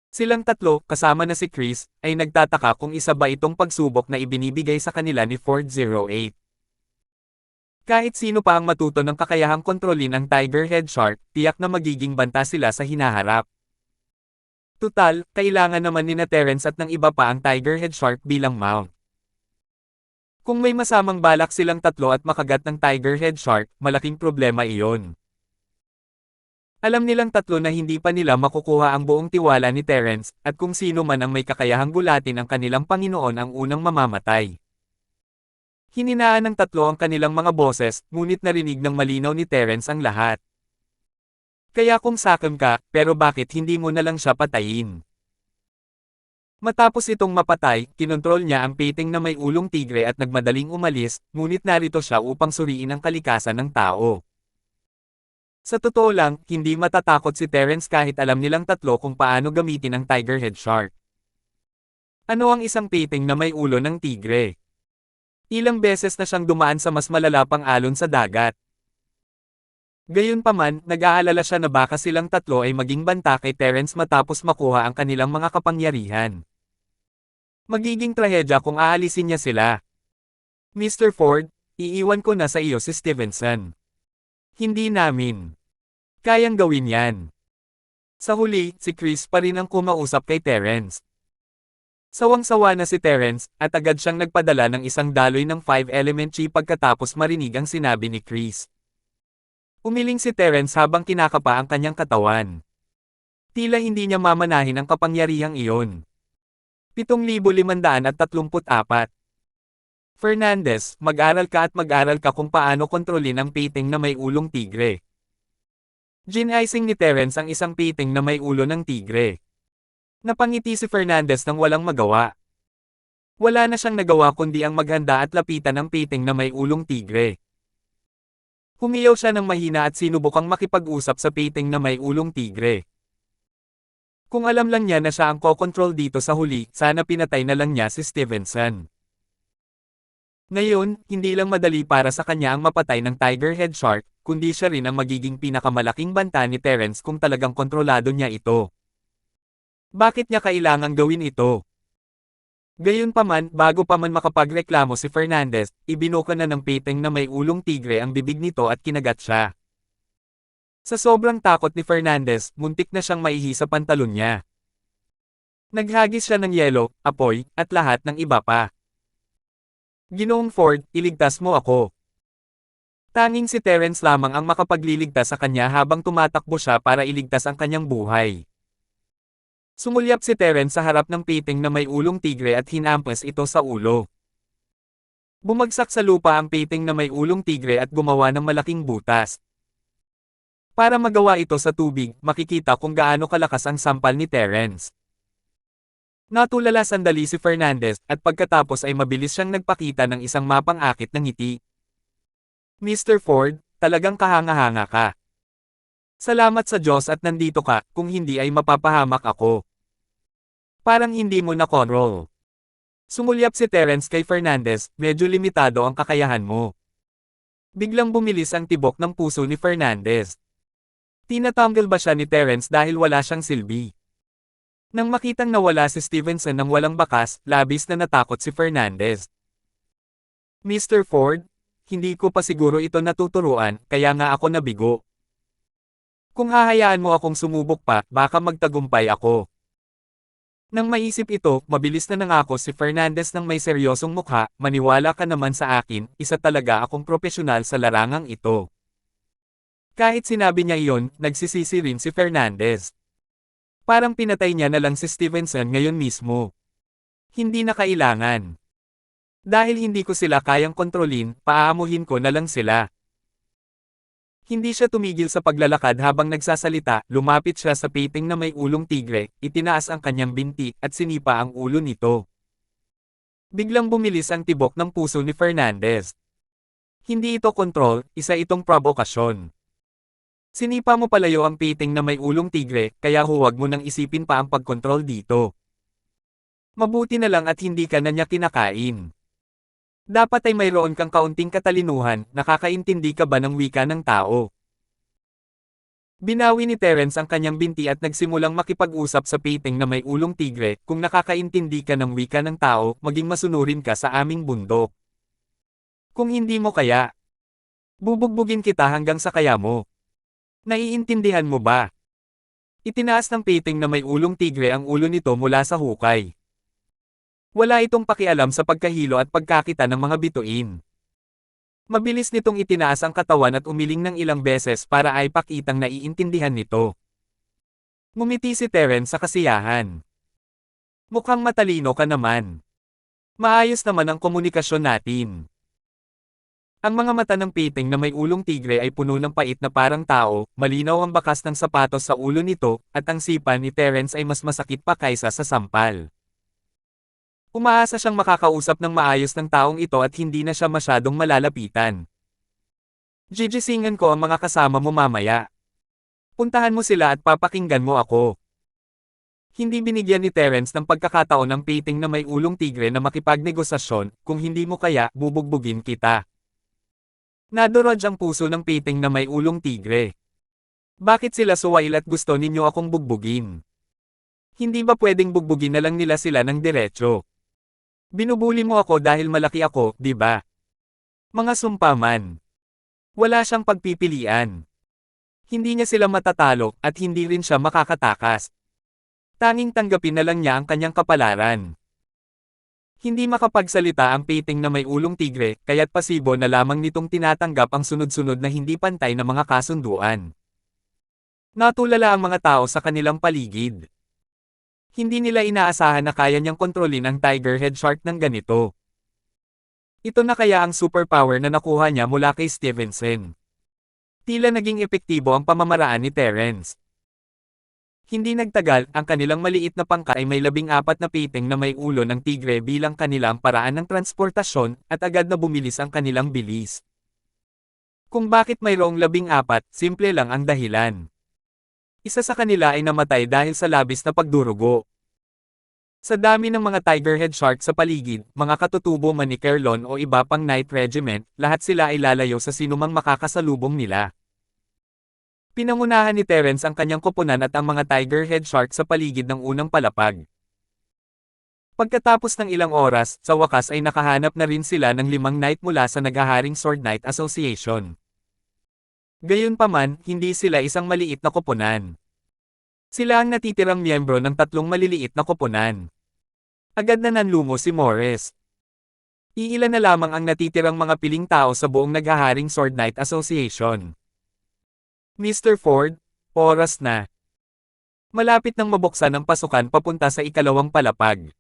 Silang tatlo, kasama na si Chris, ay nagtataka kung isa ba itong pagsubok na ibinibigay sa kanila ni Ford 08. Kahit sino pa ang matuto ng kakayahang kontrolin ang Tiger Head Shark, tiyak na magiging banta sila sa hinaharap. Tutal, kailangan naman ni na Terence at ng iba pa ang Tiger Head Shark bilang mount. Kung may masamang balak silang tatlo at makagat ng Tiger Head Shark, malaking problema iyon. Alam nilang tatlo na hindi pa nila makukuha ang buong tiwala ni Terence, at kung sino man ang may kakayahang gulatin ang kanilang Panginoon ang unang mamamatay. Hininaan ng tatlo ang kanilang mga boses, ngunit narinig ng malinaw ni Terence ang lahat. Kaya kung sakim ka, pero bakit hindi mo na lang siya patayin? Matapos itong mapatay, kinontrol niya ang piting na may ulong tigre at nagmadaling umalis, ngunit narito siya upang suriin ang kalikasan ng tao. Sa totoo lang, hindi matatakot si Terence kahit alam nilang tatlo kung paano gamitin ang Tiger Head Shark. Ano ang isang piting na may ulo ng tigre? Ilang beses na siyang dumaan sa mas malala pang alon sa dagat. Gayunpaman, nag-aalala siya na baka silang tatlo ay maging banta kay Terence matapos makuha ang kanilang mga kapangyarihan. Magiging trahedya kung aalisin niya sila. Mr. Ford, iiwan ko na sa iyo si Stevenson. Hindi namin kayang gawin yan. Sa huli, si Chris pa rin ang kumausap kay Terence. Sawang-sawa na si Terence, at agad siyang nagpadala ng isang daloy ng 5-element chi pagkatapos marinig ang sinabi ni Chris. Umiling si Terence habang kinakapa ang kanyang katawan. Tila hindi niya mamanahin ang kapangyarihang iyon. 7,534. Fernandez, mag-aral ka at mag-aral ka kung paano kontrolin ang piting na may ulong tigre. Gin-icing ni Terence ang isang piting na may ulo ng tigre. Napangiti si Fernandez nang walang magawa. Wala na siyang nagawa kundi ang maghanda at lapitan ang piting na may ulong tigre. Humiyaw siya ng mahina at sinubukang makipag-usap sa piting na may ulong tigre. Kung alam lang niya na siya ang kokontrol dito sa huli, sana pinatay na lang niya si Stevenson. Ngayon, hindi lang madali para sa kanya ang mapatay ng Tiger Head Shark, kundi siya rin ang magiging pinakamalaking banta ni Terence kung talagang kontrolado niya ito. Bakit niya kailangang gawin ito? Gayunpaman, bago pa man makapagreklamo si Fernandez, ibinuka na ng piting na may ulong tigre ang bibig nito at kinagat siya. Sa sobrang takot ni Fernandez, muntik na siyang maihi sa pantalon niya. Naghagis siya ng yelo, apoy, at lahat ng iba pa. Ginoong Ford, iligtas mo ako. Tanging si Terence lamang ang makapagliligtas sa kanya habang tumatakbo siya para iligtas ang kanyang buhay. Sumulyap si Terence sa harap ng piting na may ulong tigre at hinampas ito sa ulo. Bumagsak sa lupa ang piting na may ulong tigre at gumawa ng malaking butas. Para magawa ito sa tubig, makikita kung gaano kalakas ang sampal ni Terence. Natulala sandali si Fernandez, at pagkatapos ay mabilis siyang nagpakita ng isang mapang-akit na ngiti. Mr. Ford, talagang kahanga-hanga ka. Salamat sa Diyos at nandito ka, kung hindi ay mapapahamak ako. Parang hindi mo na-control. Sumulyap si Terence kay Fernandez, medyo limitado ang kakayahan mo. Biglang bumilis ang tibok ng puso ni Fernandez. Tinatanggal ba siya ni Terence dahil wala siyang silbi? Nang makitang nawala si Stevenson ng walang bakas, labis na natakot si Fernandez. Mr. Ford, hindi ko pa siguro ito natuturuan, kaya nga ako nabigo. Kung hahayaan mo akong sumubok pa, baka magtagumpay ako. Nang maisip ito, mabilis na nangako si Fernandez ng may seryosong mukha, maniwala ka naman sa akin, isa talaga akong profesional sa larangang ito. Kahit sinabi niya iyon, nagsisisi rin si Fernandez. Parang pinatay niya na lang si Stevenson ngayon mismo. Hindi na kailangan. Dahil hindi ko sila kayang kontrolin, paaamuhin ko na lang sila. Hindi siya tumigil sa paglalakad habang nagsasalita, lumapit siya sa piting na may ulong tigre, itinaas ang kanyang binti, at sinipa ang ulo nito. Biglang bumilis ang tibok ng puso ni Fernandez. Hindi ito kontrol, isa itong provokasyon. Sinipa mo palayo ang piting na may ulong tigre, kaya huwag mo nang isipin pa ang pagkontrol dito. Mabuti na lang at hindi ka na niya kinakain. Dapat ay mayroon kang kaunting katalinuhan, nakakaintindi ka ba ng wika ng tao? Binawi ni Terence ang kanyang binti at nagsimulang makipag-usap sa piting na may ulong tigre, kung nakakaintindi ka ng wika ng tao, maging masunurin ka sa aming bundok. Kung hindi mo kaya, bubugbugin kita hanggang sa kaya mo. Naiintindihan mo ba? Itinaas ng piting na may ulong tigre ang ulo nito mula sa hukay. Wala itong pakialam sa pagkahilo at pagkakita ng mga bituin. Mabilis nitong itinaas ang katawan at umiling ng ilang beses para ay pakitang naiintindihan nito. Ngumiti si Terence sa kasiyahan. Mukhang matalino ka naman. Maayos naman ang komunikasyon natin. Ang mga mata ng piting na may ulong tigre ay puno ng pait na parang tao, malinaw ang bakas ng sapatos sa ulo nito, at ang sipa ni Terence ay mas masakit pa kaysa sa sampal. Umaasa siyang makakausap ng maayos ng taong ito at hindi na siya masyadong malalapitan. Gigisingan ko ang mga kasama mo mamaya. Puntahan mo sila at papakinggan mo ako. Hindi binigyan ni Terence ng pagkakataon ang piting na may ulong tigre na makipagnegosasyon, kung hindi mo kaya, bubugbugin kita. Nadurog ang puso ng piting na may ulong tigre. Bakit sila suwail at gusto ninyo akong bugbugin? Hindi ba pwedeng bugbugin na lang nila sila ng diretso? Binubuli mo ako dahil malaki ako, di ba? Mga sumpaman. Wala siyang pagpipilian. Hindi niya sila matatalo, at hindi rin siya makakatakas. Tanging tanggapin na lang niya ang kanyang kapalaran. Hindi makapagsalita ang piting na may ulong tigre, kaya't pasibo na lamang nitong tinatanggap ang sunod-sunod na hindi pantay na mga kasunduan. Natulala ang mga tao sa kanilang paligid. Hindi nila inaasahan na kaya niyang kontrolin ang tiger head shark ng ganito. Ito na kaya ang superpower na nakuha niya mula kay Stevenson. Tila naging epektibo ang pamamaraan ni Terence. Hindi nagtagal, ang kanilang maliit na pangka ay may 14 na piting na may ulo ng tigre bilang kanilang paraan ng transportasyon, at agad na bumilis ang kanilang bilis. Kung bakit mayroong 14, simple lang ang dahilan. Isa sa kanila ay namatay dahil sa labis na pagdurugo. Sa dami ng mga tigerhead shark sa paligid, mga katutubo man ni Kerlon o iba pang night regiment, lahat sila ay lalayo sa sinumang makakasalubong nila. Pinangunahan ni Terence ang kanyang koponan at ang mga tigerhead shark sa paligid ng unang palapag. Pagkatapos ng ilang oras, sa wakas ay nakahanap na rin sila ng 5 knight mula sa naghaharing Sword Knight Association. Gayunpaman, hindi sila isang maliit na koponan. Sila ang natitirang miyembro ng 3 maliliit na koponan. Agad na nanlumo si Morris. Iilan na lamang ang natitirang mga piling tao sa buong naghaharing Sword Knight Association. Mr. Ford, oras na. Malapit nang mabuksan ang pasukan papunta sa ikalawang palapag.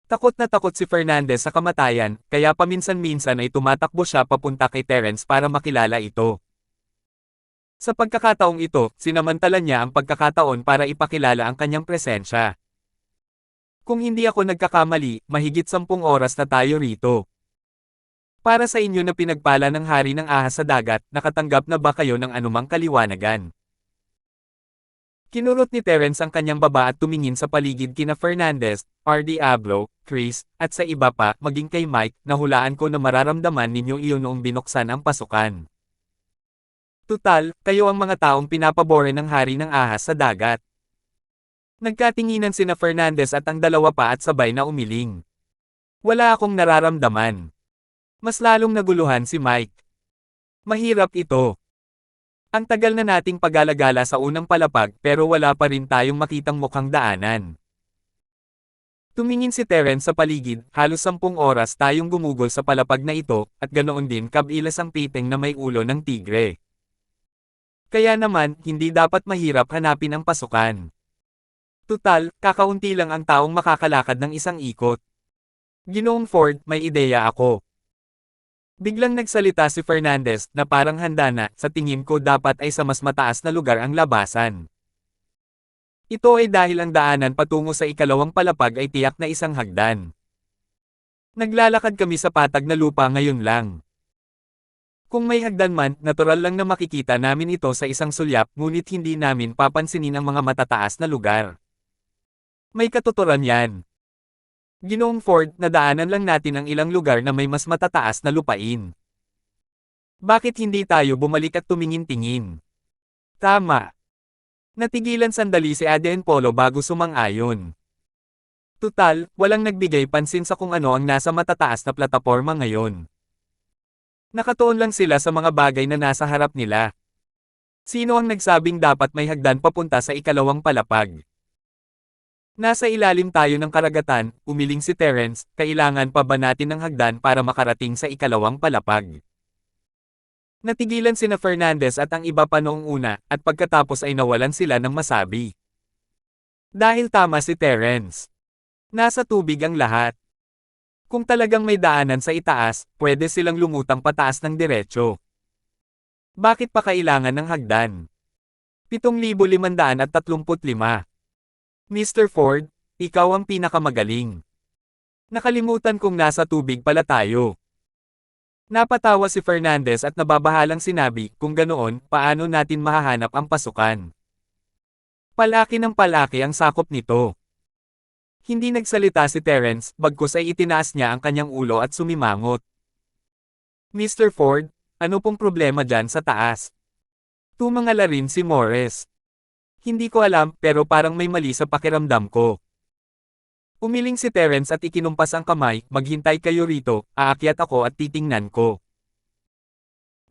Takot na takot si Fernandez sa kamatayan, kaya paminsan-minsan ay tumatakbo siya papunta kay Terence para makilala ito. Sa pagkakataong ito, sinamantala niya ang pagkakataon para ipakilala ang kanyang presensya. Kung hindi ako nagkakamali, mahigit 10 oras na tayo rito. Para sa inyo na pinagpala ng hari ng ahas sa dagat, nakatanggap na ba kayo ng anumang kaliwanagan? Kinurot ni Terence ang kanyang baba at tumingin sa paligid kina Fernandez, R. Diablo, Chris, at sa iba pa, maging kay Mike, nahulaan ko na mararamdaman ninyo iyon noong binuksan ang pasukan. Tutal, kayo ang mga taong pinapabore ng hari ng ahas sa dagat. Nagkatinginan sina Fernandez at ang dalawa pa at sabay na umiling. Wala akong nararamdaman. Mas lalong naguluhan si Mike. Mahirap ito. Ang tagal na nating pag-alagala sa unang palapag pero wala pa rin tayong makitang mukhang daanan. Tumingin si Terence sa paligid, halos 10 oras tayong gumugol sa palapag na ito, at ganoon din kabilas ang piting na may ulo ng tigre. Kaya naman, hindi dapat mahirap hanapin ang pasukan. Tutal, kakaunti lang ang taong makakalakad ng isang ikot. Ginoong Ford, may ideya ako. Biglang nagsalita si Fernandez, na parang handa na, sa tingin ko dapat ay sa mas mataas na lugar ang labasan. Ito ay dahil ang daanan patungo sa ikalawang palapag ay tiyak na isang hagdan. Naglalakad kami sa patag na lupa ngayon lang. Kung may hagdan man, natural lang na makikita namin ito sa isang sulyap ngunit hindi namin papansinin ang mga matataas na lugar. May katuturan yan. Ginoong Ford, nadaanan lang natin ang ilang lugar na may mas matataas na lupain. Bakit hindi tayo bumalik at tumingin-tingin? Tama. Natigilan sandali si Aden Polo bago sumang-ayon. Tutal, walang nagbigay pansin sa kung ano ang nasa matataas na plataporma ngayon. Nakatuon lang sila sa mga bagay na nasa harap nila. Sino ang nagsabing dapat may hagdan papunta sa ikalawang palapag? Nasa ilalim tayo ng karagatan, umiling si Terence, kailangan pa ba natin ng hagdan para makarating sa ikalawang palapag? Natigilan sina Fernandez at ang iba pa noong una, at pagkatapos ay nawalan sila ng masabi. Dahil tama si Terence. Nasa tubig ang lahat. Kung talagang may daanan sa itaas, pwede silang lumutang pataas ng diretso. Bakit pa kailangan ng hagdan? 7,535. Mr. Ford, ikaw ang pinakamagaling. Nakalimutan kong nasa tubig pala tayo. Napatawa si Fernandez at nababahalang sinabi, kung ganoon, paano natin mahahanap ang pasukan? Palaki ng palaki ang sakop nito. Hindi nagsalita si Terence, bagkus ay itinaas niya ang kanyang ulo at sumimangot. Mr. Ford, ano pong problema dyan sa taas? Tumangala rin si Morris. Hindi ko alam, pero parang may mali sa pakiramdam ko. Umiling si Terence at ikinumpas ang kamay, maghintay kayo rito, aakyat ako at titingnan ko.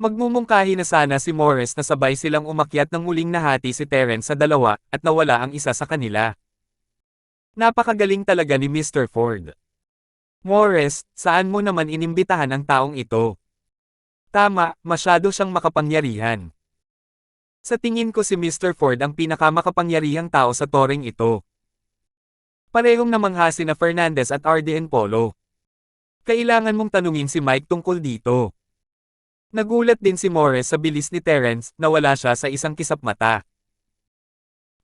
Magmumungkahi na sana si Morris na sabay silang umakyat nang muling nahati si Terence sa dalawa, at nawala ang isa sa kanila. Napakagaling talaga ni Mr. Ford. Morris, saan mo naman inimbitahan ang taong ito? Tama, masyado siyang makapangyarihan. Sa tingin ko si Mr. Ford ang pinakamakapangyarihang tao sa toreng ito. Parehong namangha sina Fernandez at Aden Polo. Kailangan mong tanungin si Mike tungkol dito. Nagulat din si Morris sa bilis ni Terence, nawala siya sa isang kisap mata.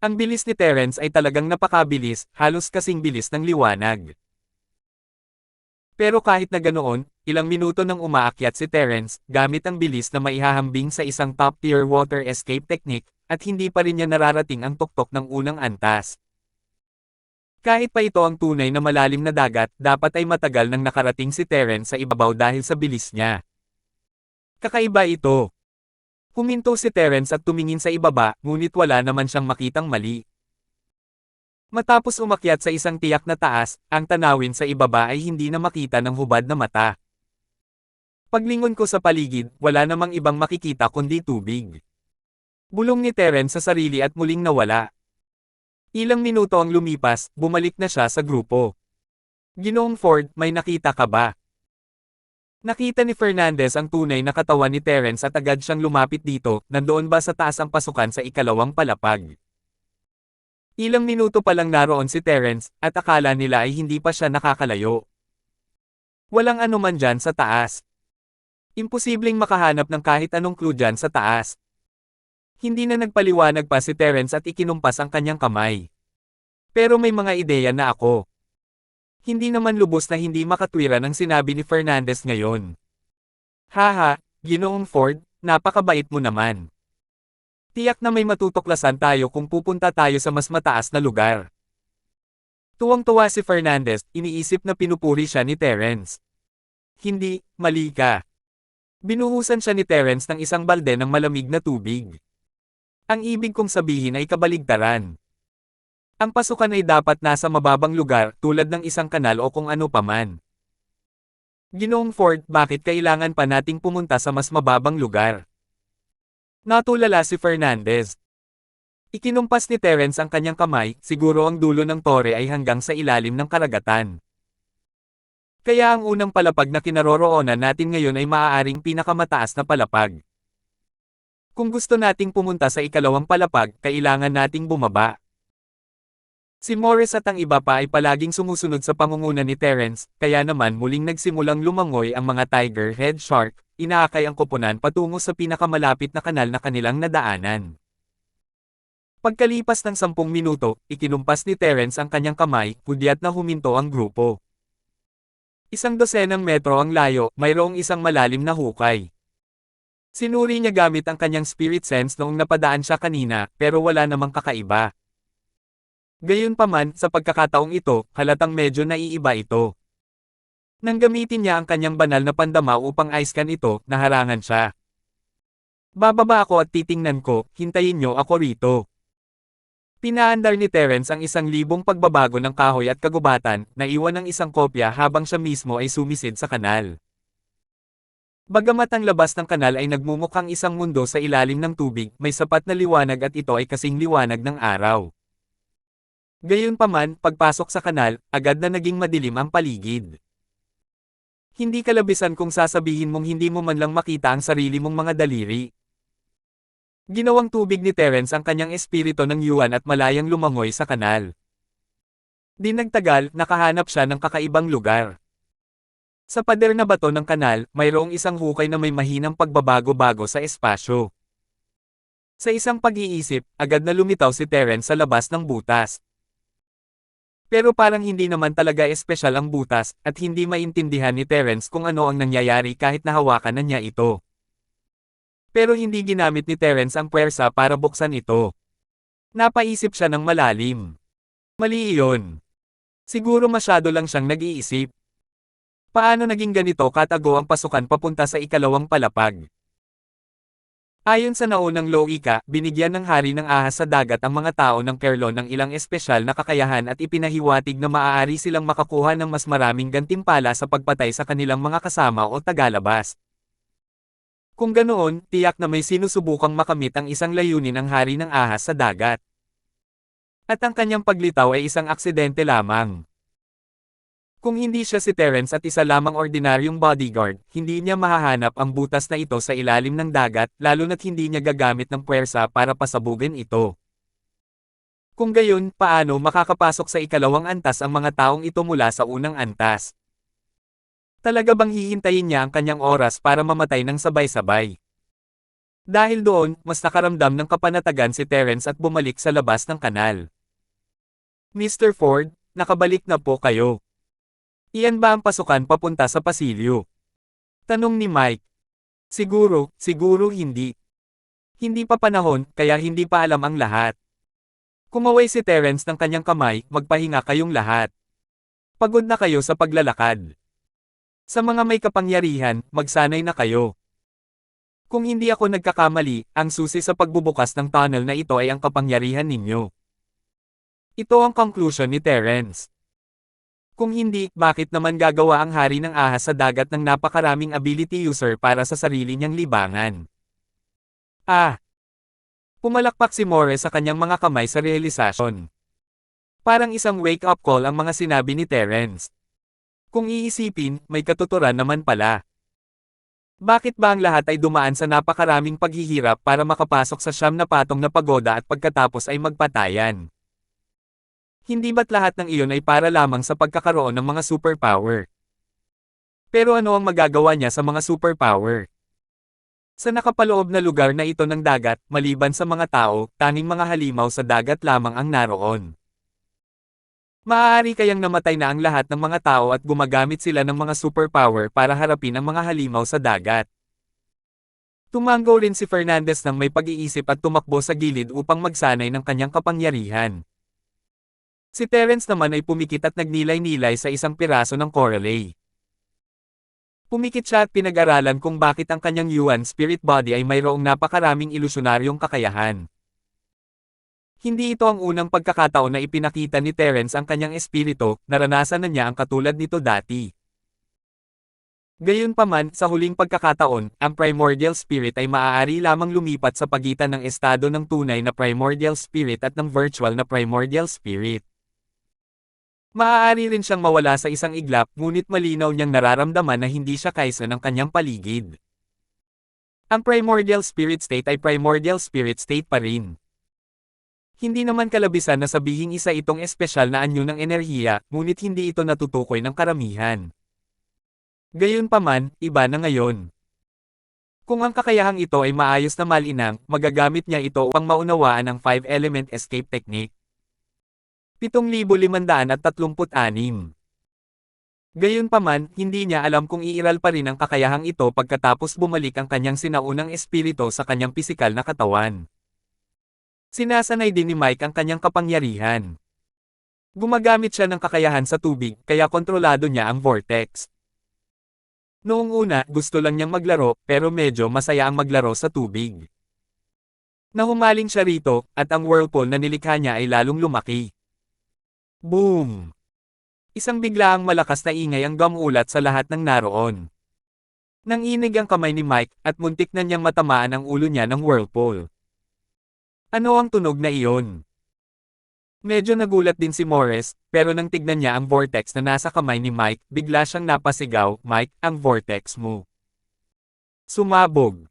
Ang bilis ni Terence ay talagang napakabilis, halos kasing bilis ng liwanag. Pero kahit na ganoon, ilang minuto nang umaakyat si Terence, gamit ang bilis na maihahambing sa isang top-tier water escape technique, at hindi pa rin niya nararating ang tuktok ng unang antas. Kahit pa ito ang tunay na malalim na dagat, dapat ay matagal nang nakarating si Terence sa ibabaw dahil sa bilis niya. Kakaiba ito. Huminto si Terence at tumingin sa ibaba, ngunit wala naman siyang makitang mali. Matapos umakyat sa isang tiyak na taas, ang tanawin sa ibaba ay hindi na makita ng hubad na mata. Paglingon ko sa paligid, wala namang ibang makikita kundi tubig. Bulong ni Terence sa sarili at muling nawala. Ilang minuto ang lumipas, bumalik na siya sa grupo. Ginoong Ford, may nakita ka ba? Nakita ni Fernandez ang tunay na katawan ni Terence at agad siyang lumapit dito, nandoon ba sa taas ang pasukan sa ikalawang palapag? Ilang minuto pa lang naroon si Terence, at akala nila ay hindi pa siya nakakalayo. Walang anuman dyan sa taas. Imposibleng makahanap ng kahit anong clue dyan sa taas. Hindi na nagpaliwanag pa si Terence at ikinumpas ang kanyang kamay. Pero may mga ideya na ako. Hindi naman lubos na hindi makatwiran ang sinabi ni Fernandez ngayon. Haha, Ginoong Ford, napakabait mo naman. Tiyak na may matutuklasan tayo kung pupunta tayo sa mas mataas na lugar. Tuwang-tuwa si Fernandez, iniisip na pinupuri siya ni Terence. Hindi, mali ka. Binuhusan siya ni Terence ng isang balde ng malamig na tubig. Ang ibig kong sabihin ay kabaligtaran. Ang pasukan ay dapat nasa mababang lugar tulad ng isang kanal o kung ano paman. Ginoong Ford, bakit kailangan pa nating pumunta sa mas mababang lugar? Natulala si Fernandez. Ikinumpas ni Terence ang kanyang kamay, siguro ang dulo ng tore ay hanggang sa ilalim ng karagatan. Kaya ang unang palapag na kinaroroonan natin ngayon ay maaaring pinakamataas na palapag. Kung gusto nating pumunta sa ikalawang palapag, kailangan nating bumaba. Si Morris at ang iba pa ay palaging sumusunod sa pangunguna ni Terence, kaya naman muling nagsimulang lumangoy ang mga tiger head shark, inaakay ang koponan patungo sa pinakamalapit na kanal na kanilang nadaanan. Pagkalipas ng 10 minuto, ikinumpas ni Terence ang kanyang kamay, hudyat na huminto ang grupo. 100 metro ang layo, mayroong isang malalim na hukay. Sinuri niya gamit ang kanyang spirit sense noong napadaan siya kanina, pero wala namang kakaiba. Gayunpaman, sa pagkakataong ito, halatang medyo naiiba ito. Nang gamitin niya ang kanyang banal na pandama upang ice-scan ito, naharangan siya. Bababa ako at titingnan ko, hintayin niyo ako rito. Pinaandar ni Terence ang 1,000 pagbabago ng kahoy at kagubatan, na iwan ng isang kopya habang siya mismo ay sumisid sa kanal. Bagamat ang labas ng kanal ay nagmumukhang isang mundo sa ilalim ng tubig, may sapat na liwanag at ito ay kasing liwanag ng araw. Gayunpaman, pagpasok sa kanal, agad na naging madilim ang paligid. Hindi kalabisan kung sasabihin mong hindi mo man lang makita ang sarili mong mga daliri. Ginawang tubig ni Terence ang kanyang espiritu ng yuan at malayang lumangoy sa kanal. Di nagtagal, nakahanap siya ng kakaibang lugar. Sa pader na bato ng kanal, mayroong isang hukay na may mahinang pagbabago-bago sa espasyo. Sa isang pag-iisip, agad na lumitaw si Terence sa labas ng butas. Pero parang hindi naman talaga espesyal ang butas, at hindi maintindihan ni Terence kung ano ang nangyayari kahit nahawakan na niya ito. Pero hindi ginamit ni Terence ang puwersa para buksan ito. Napaisip siya ng malalim. Mali iyon. Siguro masyado lang siyang nag-iisip. Paano naging ganito katago ang pasukan papunta sa ikalawang palapag? Ayon sa naunang logika, binigyan ng hari ng ahas sa dagat ang mga tao ng Kerlon ng ilang espesyal na kakayahan at ipinahiwatig na maaari silang makakuha ng mas maraming gantimpala sa pagpatay sa kanilang mga kasama o tagalabas. Kung ganoon, tiyak na may sinusubukang makamit ang isang layunin ng hari ng ahas sa dagat. At ang kanyang paglitaw ay isang aksidente lamang. Kung hindi siya si Terence at isa lamang ordinaryong bodyguard, hindi niya mahahanap ang butas na ito sa ilalim ng dagat, lalo na't hindi niya gagamit ng puwersa para pasabugin ito. Kung gayon, paano makakapasok sa ikalawang antas ang mga taong ito mula sa unang antas? Talaga bang hihintayin niya ang kanyang oras para mamatay ng sabay-sabay? Dahil doon, mas nakaramdam ng kapanatagan si Terence at bumalik sa labas ng kanal. Mr. Ford, nakabalik na po kayo. Iyan ba ang pasukan papunta sa pasilyo? Tanong ni Mike. Siguro hindi. Hindi pa panahon, kaya hindi pa alam ang lahat. Kumaway si Terence ng kanyang kamay, magpahinga kayong lahat. Pagod na kayo sa paglalakad. Sa mga may kapangyarihan, magsanay na kayo. Kung hindi ako nagkakamali, ang susi sa pagbubukas ng tunnel na ito ay ang kapangyarihan ninyo. Ito ang conclusion ni Terence. Kung hindi, bakit naman gagawa ang hari ng ahas sa dagat ng napakaraming ability user para sa sarili niyang libangan? Pumalakpak si More sa kanyang mga kamay sa realisasyon. Parang isang wake-up call ang mga sinabi ni Terence. Kung iisipin, may katuturan naman pala. Bakit ba ang lahat ay dumaan sa napakaraming paghihirap para makapasok sa 9 na patong na pagoda at pagkatapos ay magpatayan? Hindi ba't lahat ng iyon ay para lamang sa pagkakaroon ng mga superpower? Pero ano ang magagawa niya sa mga superpower? Sa nakapaloob na lugar na ito ng dagat, maliban sa mga tao, tanging mga halimaw sa dagat lamang ang naroon. Maaari kayang namatay na ang lahat ng mga tao at gumagamit sila ng mga superpower para harapin ang mga halimaw sa dagat. Tumango rin si Fernandez ng may pag-iisip at tumakbo sa gilid upang magsanay ng kanyang kapangyarihan. Si Terence naman ay pumikit at nagnilay-nilay sa isang piraso ng corale. Pumikit siya at pinag-aralan kung bakit ang kanyang yuan spirit body ay mayroong napakaraming ilusyonaryong kakayahan. Hindi ito ang unang pagkakataon na ipinakita ni Terence ang kanyang espiritu, naranasan na niya ang katulad nito dati. Gayunpaman, sa huling pagkakataon, ang primordial spirit ay maaari lamang lumipat sa pagitan ng estado ng tunay na primordial spirit at ng virtual na primordial spirit. Maaari rin siyang mawala sa isang iglap, ngunit malinaw niyang nararamdaman na hindi siya kaysa ng kanyang paligid. Ang primordial spirit state ay primordial spirit state pa rin. Hindi naman kalabisan na sabihing isa itong espesyal na anyo ng enerhiya, ngunit hindi ito natutukoy ng karamihan. Gayunpaman, iba na ngayon. Kung ang kakayahang ito ay maayos na malinang, magagamit niya ito upang maunawaan ang 5-element escape technique. 7,536 Gayunpaman, hindi niya alam kung iiral pa rin ang kakayahang ito pagkatapos bumalik ang kanyang sinaunang espiritu sa kanyang pisikal na katawan. Sinasanay din ni Mike ang kanyang kapangyarihan. Gumagamit siya ng kakayahan sa tubig, kaya kontrolado niya ang vortex. Noong una, gusto lang niyang maglaro, pero medyo masaya ang maglaro sa tubig. Nahumaling siya rito, at ang whirlpool na nilikha niya ay lalong lumaki. Boom! Isang biglaang malakas na ingay ang gumulat sa lahat ng naroon. Nanginig ang kamay ni Mike, at muntik na niyang matamaan ang ulo niya ng whirlpool. Ano ang tunog na iyon? Medyo nagulat din si Morris, pero nang tignan niya ang vortex na nasa kamay ni Mike, bigla siyang napasigaw, "Mike, ang vortex mo. Sumabog.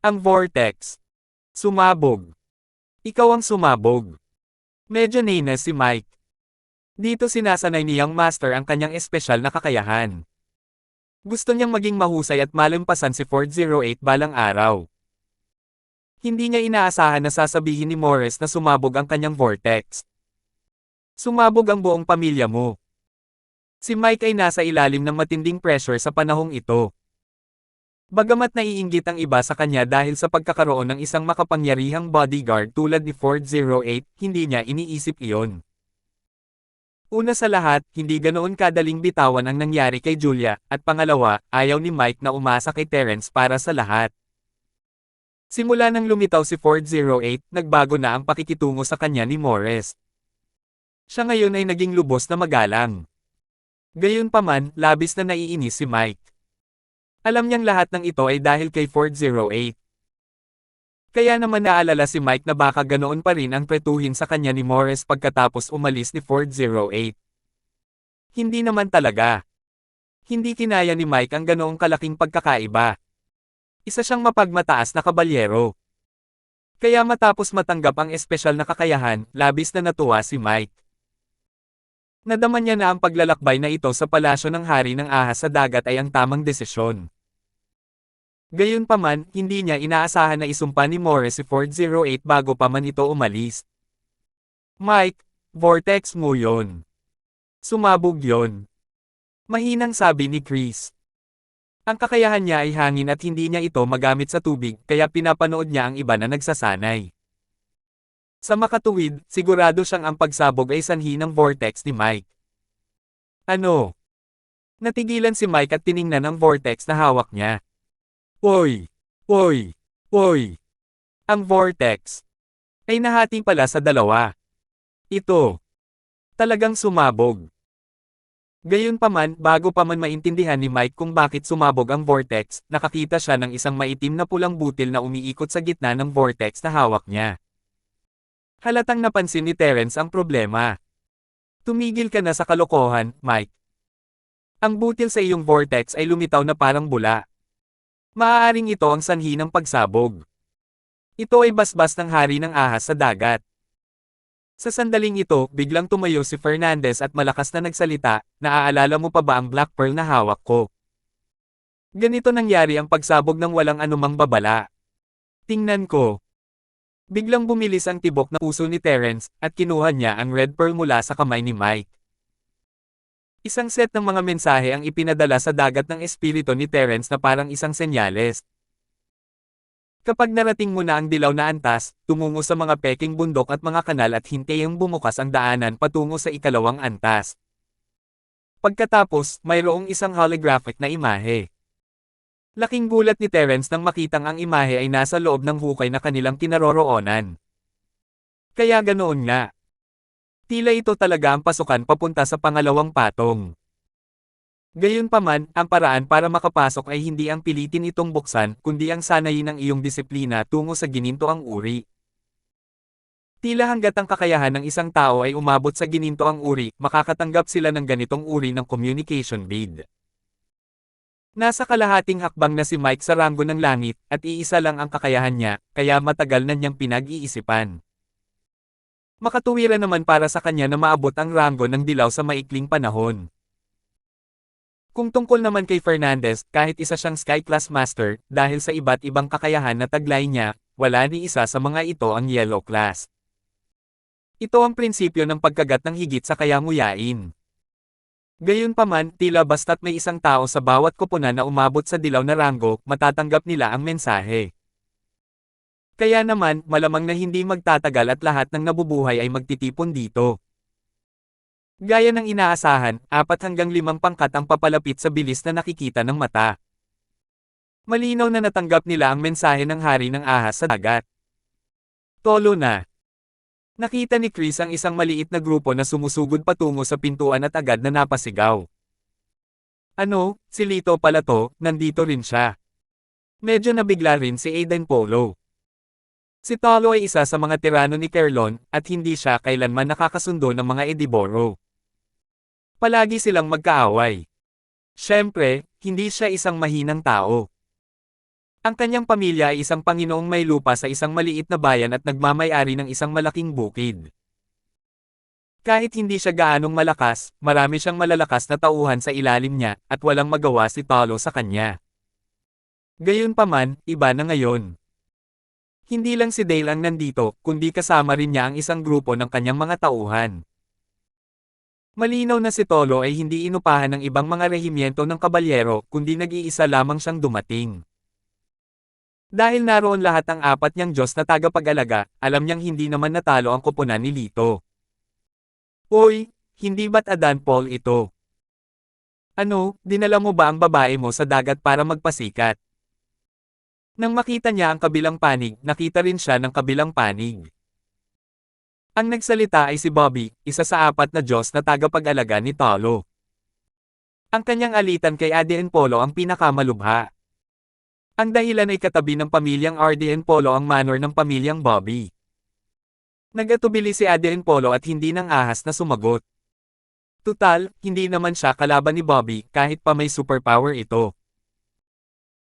Ang vortex. Sumabog. Ikaw ang sumabog." Medyo nainis si Mike. Dito sinasanay ni Young Master ang kanyang espesyal na kakayahan. Gusto niyang maging mahusay at malampasan si 408 balang araw. Hindi niya inaasahan na sasabihin ni Morris na sumabog ang kanyang vortex. Sumabog ang buong pamilya mo. Si Mike ay nasa ilalim ng matinding pressure sa panahong ito. Bagamat naiinggit ang iba sa kanya dahil sa pagkakaroon ng isang makapangyarihang bodyguard tulad ni 408, hindi niya iniisip iyon. Una sa lahat, hindi ganoon kadaling bitawan ang nangyari kay Julia, at pangalawa, ayaw ni Mike na umasa kay Terrence para sa lahat. Simula nang lumitaw si 408, nagbago na ang pakikitungo sa kanya ni Morris. Siya ngayon ay naging lubos na magalang. Gayunpaman, labis na naiinis si Mike. Alam niyang lahat ng ito ay dahil kay 408. Kaya naman naalala si Mike na baka ganoon pa rin ang pretuhin sa kanya ni Morris pagkatapos umalis ni 408. Hindi naman talaga. Hindi kinaya ni Mike ang ganoong kalaking pagkakaiba. Isa siyang mapagmataas na kabalyero. Kaya matapos matanggap ang espesyal na kakayahan, labis na natuwa si Mike. Nadama niya na ang paglalakbay na ito sa palasyo ng hari ng ahas sa dagat ay ang tamang desisyon. Gayunpaman, hindi niya inaasahan na isumpa ni Morris si 408 bago pa man ito umalis. "Mike, vortex mo yon. Sumabog yon." Mahinang sabi ni Chris. Ang kakayahan niya ay hangin at hindi niya ito magamit sa tubig, kaya pinapanood niya ang iba na nagsasanay. Sa makatuwid, sigurado siyang ang pagsabog ay sanhi ng vortex ni Mike. Ano? Natigilan si Mike at tiningnan ang vortex na hawak niya. Oy! Oy! Oy! Ang vortex ay nahati pala sa dalawa. Ito talagang sumabog. Gayunpaman, bago pa man maintindihan ni Mike kung bakit sumabog ang vortex, nakakita siya ng isang maitim na pulang butil na umiikot sa gitna ng vortex na hawak niya. Halatang napansin ni Terrence ang problema. "Tumigil ka na sa kalokohan, Mike. Ang butil sa iyong vortex ay lumitaw na parang bula. Maaaring ito ang sanhi ng pagsabog. Ito ay basbas ng hari ng ahas sa dagat." Sa sandaling ito, biglang tumayo si Fernandez at malakas na nagsalita, "Naaalala mo pa ba ang Black Pearl na hawak ko? Ganito nangyari ang pagsabog ng walang anumang babala. Tingnan ko." Biglang bumilis ang tibok na puso ni Terrence, at kinuha niya ang Red Pearl mula sa kamay ni Mike. Isang set ng mga mensahe ang ipinadala sa dagat ng espiritu ni Terrence na parang isang senyales. Kapag narating mo na ang dilaw na antas, tumungo sa mga peking bundok at mga kanal at hintayang bumukas ang daanan patungo sa ikalawang antas. Pagkatapos, mayroong isang holographic na imahe. Laking gulat ni Terrence nang makitang ang imahe ay nasa loob ng hukay na kanilang kinaroroonan. Kaya ganoon nga. Tila ito talaga ang pasukan papunta sa pangalawang patong. Gayunpaman, ang paraan para makapasok ay hindi ang pilitin itong buksan, kundi ang sanayin ng iyong disiplina tungo sa ginintoang uri. Tila hanggat ang kakayahan ng isang tao ay umabot sa ginintoang uri, makakatanggap sila ng ganitong uri ng communication bead. Nasa kalahating hakbang na si Mike sa ranggo ng langit, at iisa lang ang kakayahan niya, kaya matagal na niyang pinag-iisipan. Makatuwiran naman para sa kanya na maabot ang ranggo ng dilaw sa maikling panahon. Kung tungkol naman kay Fernandez, kahit isa siyang Sky Class Master, dahil sa iba't ibang kakayahan na taglay niya, wala ni isa sa mga ito ang Yellow Class. Ito ang prinsipyo ng pagkagat ng higit sa kaya nguyain. Gayunpaman, tila basta't may isang tao sa bawat koponan na umabot sa dilaw na ranggo, matatanggap nila ang mensahe. Kaya naman, malamang na hindi magtatagal at lahat ng nabubuhay ay magtitipon dito. Gaya ng inaasahan, 4 hanggang 5 pangkat ang papalapit sa bilis na nakikita ng mata. Malinaw na natanggap nila ang mensahe ng hari ng ahas sa dagat. Tolo na. Nakita ni Chris ang isang maliit na grupo na sumusugod patungo sa pintuan at agad na napasigaw. Ano, si Lito pala to, nandito rin siya. Medyo nabigla rin si Aiden Polo. Si Tolo ay isa sa mga tirano ni Kerlon, at hindi siya kailanman nakakasundo ng mga Ediboro. Palagi silang magkaaway. Siyempre, hindi siya isang mahinang tao. Ang kanyang pamilya ay isang Panginoong may lupa sa isang maliit na bayan at nagmamay-ari ng isang malaking bukid. Kahit hindi siya gaanong malakas, marami siyang malalakas na tauhan sa ilalim niya, at walang magawa si Tolo sa kanya. Gayunpaman, iba na ngayon. Hindi lang si Dale ang nandito, kundi kasama rin niya ang isang grupo ng kanyang mga tauhan. Malinaw na si Tolo ay hindi inupahan ng ibang mga rehimyento ng kabalyero, kundi nag-iisa lamang siyang dumating. Dahil naroon lahat ang 4 niyang Diyos na tagapag-alaga, alam niyang hindi naman natalo ang koponan ni Lito. Uy, hindi ba't Adan Paul ito? Ano, dinala mo ba ang babae mo sa dagat para magpasikat? Nang makita niya ang kabilang panig, nakita rin siya ng kabilang panig. Ang nagsalita ay si Bobby, isa sa 4 na Diyos na tagapag-alaga ni Tolo. Ang kanyang alitan kay Aden Polo ang pinakamalubha. Ang dahilan ay katabi ng pamilyang Aden Polo ang manor ng pamilyang Bobby. Nagatubili si Aden Polo at hindi nang ahas na sumagot. Tutal, hindi naman siya kalaban ni Bobby kahit pa may superpower ito.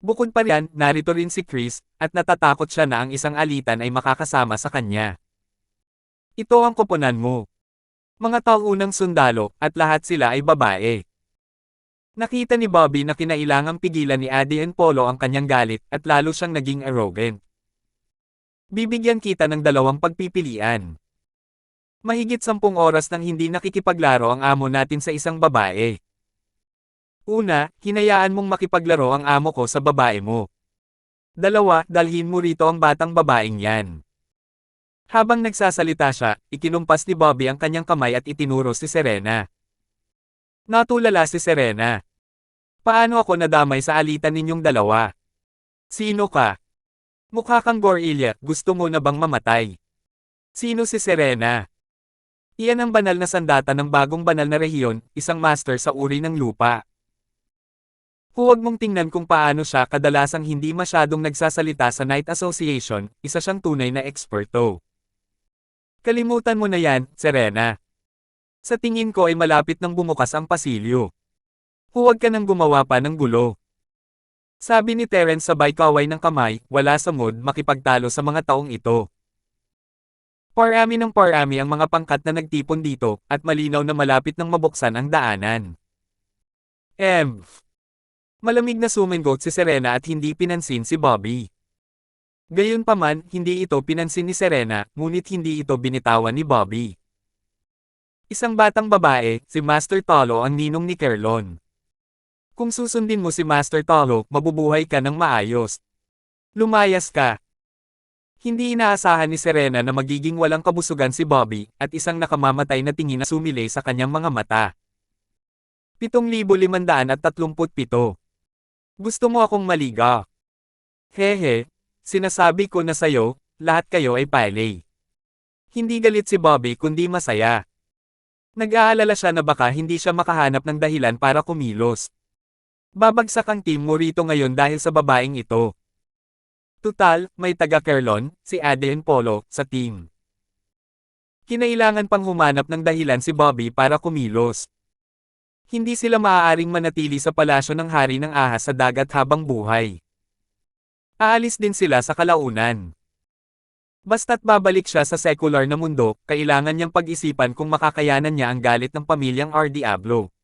Bukod pa riyan, narito rin si Chris, at natatakot siya na ang isang alitan ay makakasama sa kanya. Ito ang koponan mo. Mga taunang sundalo, at lahat sila ay babae. Nakita ni Bobby na kinailangang pigilan ni Aden Polo ang kanyang galit, at lalo siyang naging arrogant. Bibigyan kita ng 2 pagpipilian. Mahigit 10 oras nang hindi nakikipaglaro ang amo natin sa isang babae. Una, hinayaan mong makipaglaro ang amo ko sa babae mo. 2, dalhin mo rito ang batang babaeng yan. Habang nagsasalita siya, ikinumpas ni Bobby ang kanyang kamay at itinuro si Serena. Natulala si Serena. Paano ako nadamay sa alitan ninyong 2? Sino ka? Mukha kang gorilla, gusto mo na bang mamatay? Sino si Serena? Iyan ang banal na sandata ng bagong banal na rehiyon, isang master sa uri ng lupa. Huwag mong tingnan kung paano siya kadalasang hindi masyadong nagsasalita sa Night Association, isa siyang tunay na eksperto. Kalimutan mo na yan, Serena. Sa tingin ko ay malapit nang bumukas ang pasilyo. Huwag ka nang gumawa pa ng gulo. Sabi ni Terence sabay kaway ng kamay, wala sa mood makipagtalo sa mga taong ito. Parami ng parami ang mga pangkat na nagtipon dito, at malinaw na malapit nang mabuksan ang daanan. Malamig na sumingot si Serena at hindi pinansin si Bobby. Gayunpaman, hindi ito pinansin ni Serena, ngunit hindi ito binitawan ni Bobby. Isang batang babae, si Master Tolo ang ninong ni Kerlon. Kung susundin mo si Master Tolo, mabubuhay ka ng maayos. Lumayas ka. Hindi inaasahan ni Serena na magiging walang kabusugan si Bobby, at isang nakamamatay na tingin na sumilay sa kanyang mga mata. 7,537. Gusto mo akong maliga? Hehe. Sinasabi ko na sayo, lahat kayo ay pale. Hindi galit si Bobby kundi masaya. Nag-aalala siya na baka hindi siya makahanap ng dahilan para kumilos. Babagsak ang team mo rito ngayon dahil sa babaeng ito. Tutal, may taga-Kerlon, si Aden Polo, sa team. Kinailangan pang humanap ng dahilan si Bobby para kumilos. Hindi sila maaaring manatili sa palasyo ng hari ng ahas sa dagat habang buhay. Aalis din sila sa kalaunan. Basta't babalik siya sa secular na mundo, kailangan niyang pag-isipan kung makakayanan niya ang galit ng pamilyang R. Diablo.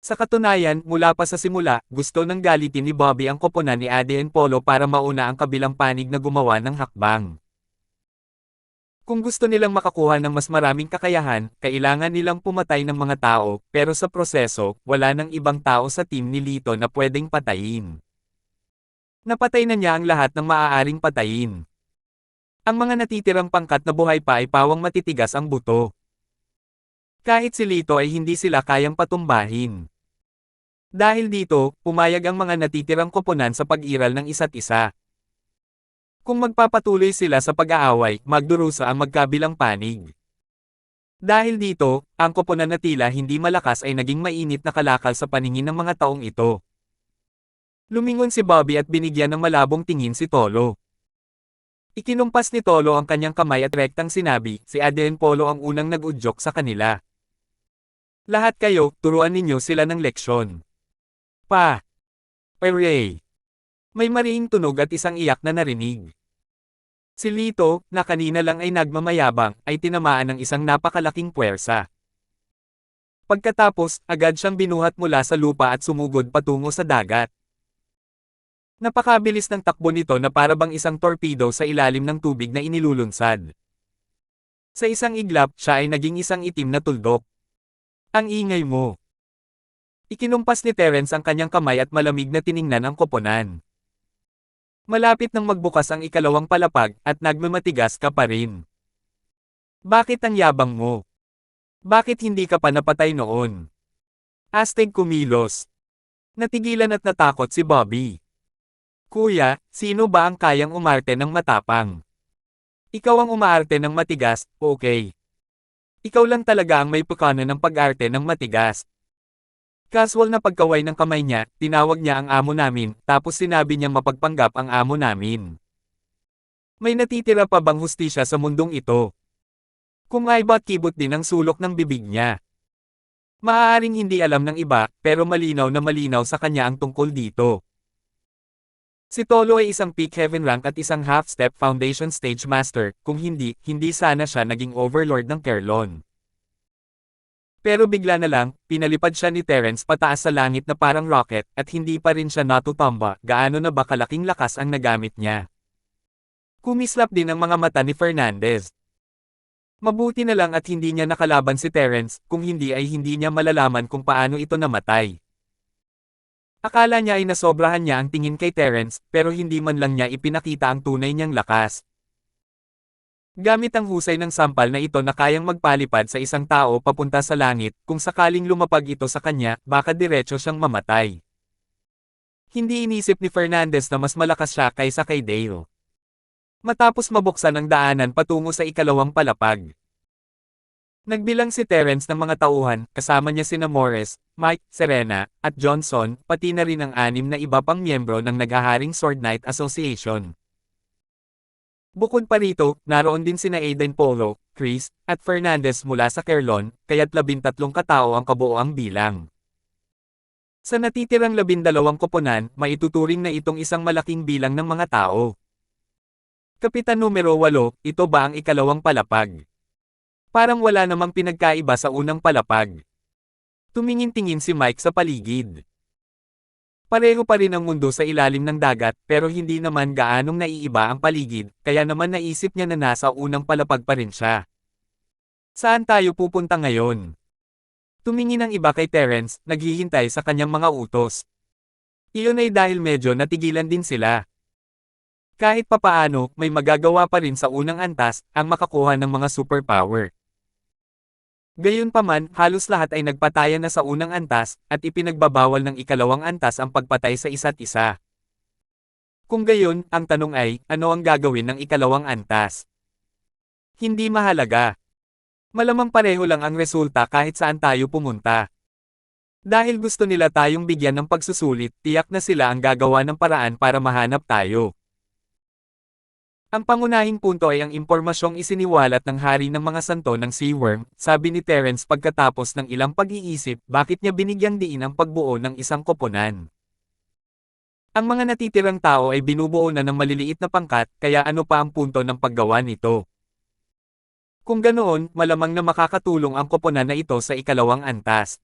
Sa katunayan, mula pa sa simula, gusto ng galitin ni Bobby ang koponan ni Aden Polo para mauna ang kabilang panig na gumawa ng hakbang. Kung gusto nilang makakuha ng mas maraming kakayahan, kailangan nilang pumatay ng mga tao, pero sa proseso, wala nang ibang tao sa team ni Lito na pwedeng patayin. Napatay na niya ang lahat ng maaaring patayin. Ang mga natitirang pangkat na buhay pa ay pawang matitigas ang buto. Kahit si Lito ay hindi sila kayang patumbahin. Dahil dito, pumayag ang mga natitirang koponan sa pag-iral ng isa't isa. Kung magpapatuloy sila sa pag-aaway, magdurusa ang magkabilang panig. Dahil dito, ang koponan na tila hindi malakas ay naging mainit na kalakal sa paningin ng mga taong ito. Lumingon si Bobby at binigyan ng malabong tingin si Tolo. Ikinumpas ni Tolo ang kanyang kamay at rektang sinabi, si Aden Polo ang unang nag-udyok sa kanila. Lahat kayo, turuan ninyo sila ng leksyon. Pa! Hooray! May mariing tunog at isang iyak na narinig. Si Lito, na kanina lang ay nagmamayabang, ay tinamaan ng isang napakalaking puwersa. Pagkatapos, agad siyang binuhat mula sa lupa at sumugod patungo sa dagat. Napakabilis ng takbo nito na para bang isang torpedo sa ilalim ng tubig na inilulunsad. Sa isang iglap, siya ay naging isang itim na tuldok. Ang ingay mo! Ikinumpas ni Terence ang kanyang kamay at malamig na tiningnan ang koponan. Malapit nang magbukas ang ikalawang palapag, at nagmamatigas ka pa rin. Bakit ang yabang mo? Bakit hindi ka pa napatay noon? Astig kumilos. Natigilan at natakot si Bobby. Kuya, sino ba ang kayang umarte ng matapang? Ikaw ang umaarte ng matigas, okay. Ikaw lang talaga ang may pukana ng pag-arte ng matigas. Casual na pagkaway ng kamay niya, tinawag niya ang amo namin, tapos sinabi niya mapagpanggap ang amo namin. May natitira pa bang hustisya sa mundong ito? Kung ay ba't kibot din ang sulok ng bibig niya? Maaaring hindi alam ng iba, pero malinaw na malinaw sa kanya ang tungkol dito. Si Tolo ay isang peak heaven rank at isang half-step foundation stage master, kung hindi sana siya naging overlord ng Kerlon. Pero bigla na lang, pinalipad siya ni Terence pataas sa langit na parang rocket, at hindi pa rin siya natutumba, gaano na ba kalaking lakas ang nagamit niya. Kumislap din ang mga mata ni Fernandez. Mabuti na lang at hindi niya nakalaban si Terence, kung hindi ay hindi niya malalaman kung paano ito namatay. Akala niya ay nasobrahan niya ang tingin kay Terence, pero hindi man lang niya ipinakita ang tunay niyang lakas. Gamit ang husay ng sampal na ito na kayang magpalipad sa isang tao papunta sa langit, kung sakaling lumapag ito sa kanya, baka diretso siyang mamatay. Hindi inisip ni Fernandez na mas malakas siya kaysa kay Dale. Matapos mabuksan ang daanan patungo sa ikalawang palapag. Nagbilang si Terence ng mga tauhan, kasama niya sina Morris, Mike, Serena, at Johnson, pati na rin ang 6 na iba pang miyembro ng naghaharing Sword Knight Association. Bukod pa rito, naroon din sina Aden Polo, Chris, at Fernandez mula sa Kerlon, kaya't 13 katao ang kabuoang bilang. Sa natitirang 12 koponan, maituturing na itong isang malaking bilang ng mga tao. Kapitan numero 8, ito ba ang ikalawang palapag? Parang wala namang pinagkaiba sa unang palapag. Tumingin-tingin si Mike sa paligid. Pareho pa rin ang mundo sa ilalim ng dagat, pero hindi naman gaanong naiiba ang paligid, kaya naman naisip niya na nasa unang palapag pa rin siya. Saan tayo pupunta ngayon? Tumingin ang iba kay Terence, naghihintay sa kanyang mga utos. Iyon ay dahil medyo natigilan din sila. Kahit papaano, may magagawa pa rin sa unang antas, ang makakuha ng mga superpower. Gayunpaman, halos lahat ay nagpatayan na sa unang antas, at ipinagbabawal ng ikalawang antas ang pagpatay sa isa't isa. Kung gayon, ang tanong ay, ano ang gagawin ng ikalawang antas? Hindi mahalaga. Malamang pareho lang ang resulta kahit saan tayo pumunta. Dahil gusto nila tayong bigyan ng pagsusulit, tiyak na sila ang gagawa ng paraan para mahanap tayo. Ang pangunahing punto ay ang impormasyong isiniwalat ng hari ng mga santo ng Sea Worm, sabi ni Terence pagkatapos ng ilang pag-iisip, bakit niya binigyang diin ang pagbuo ng isang koponan. Ang mga natitirang tao ay binubuo na ng maliliit na pangkat, kaya ano pa ang punto ng paggawa nito? Kung ganoon, malamang na makakatulong ang koponan na ito sa ikalawang antas.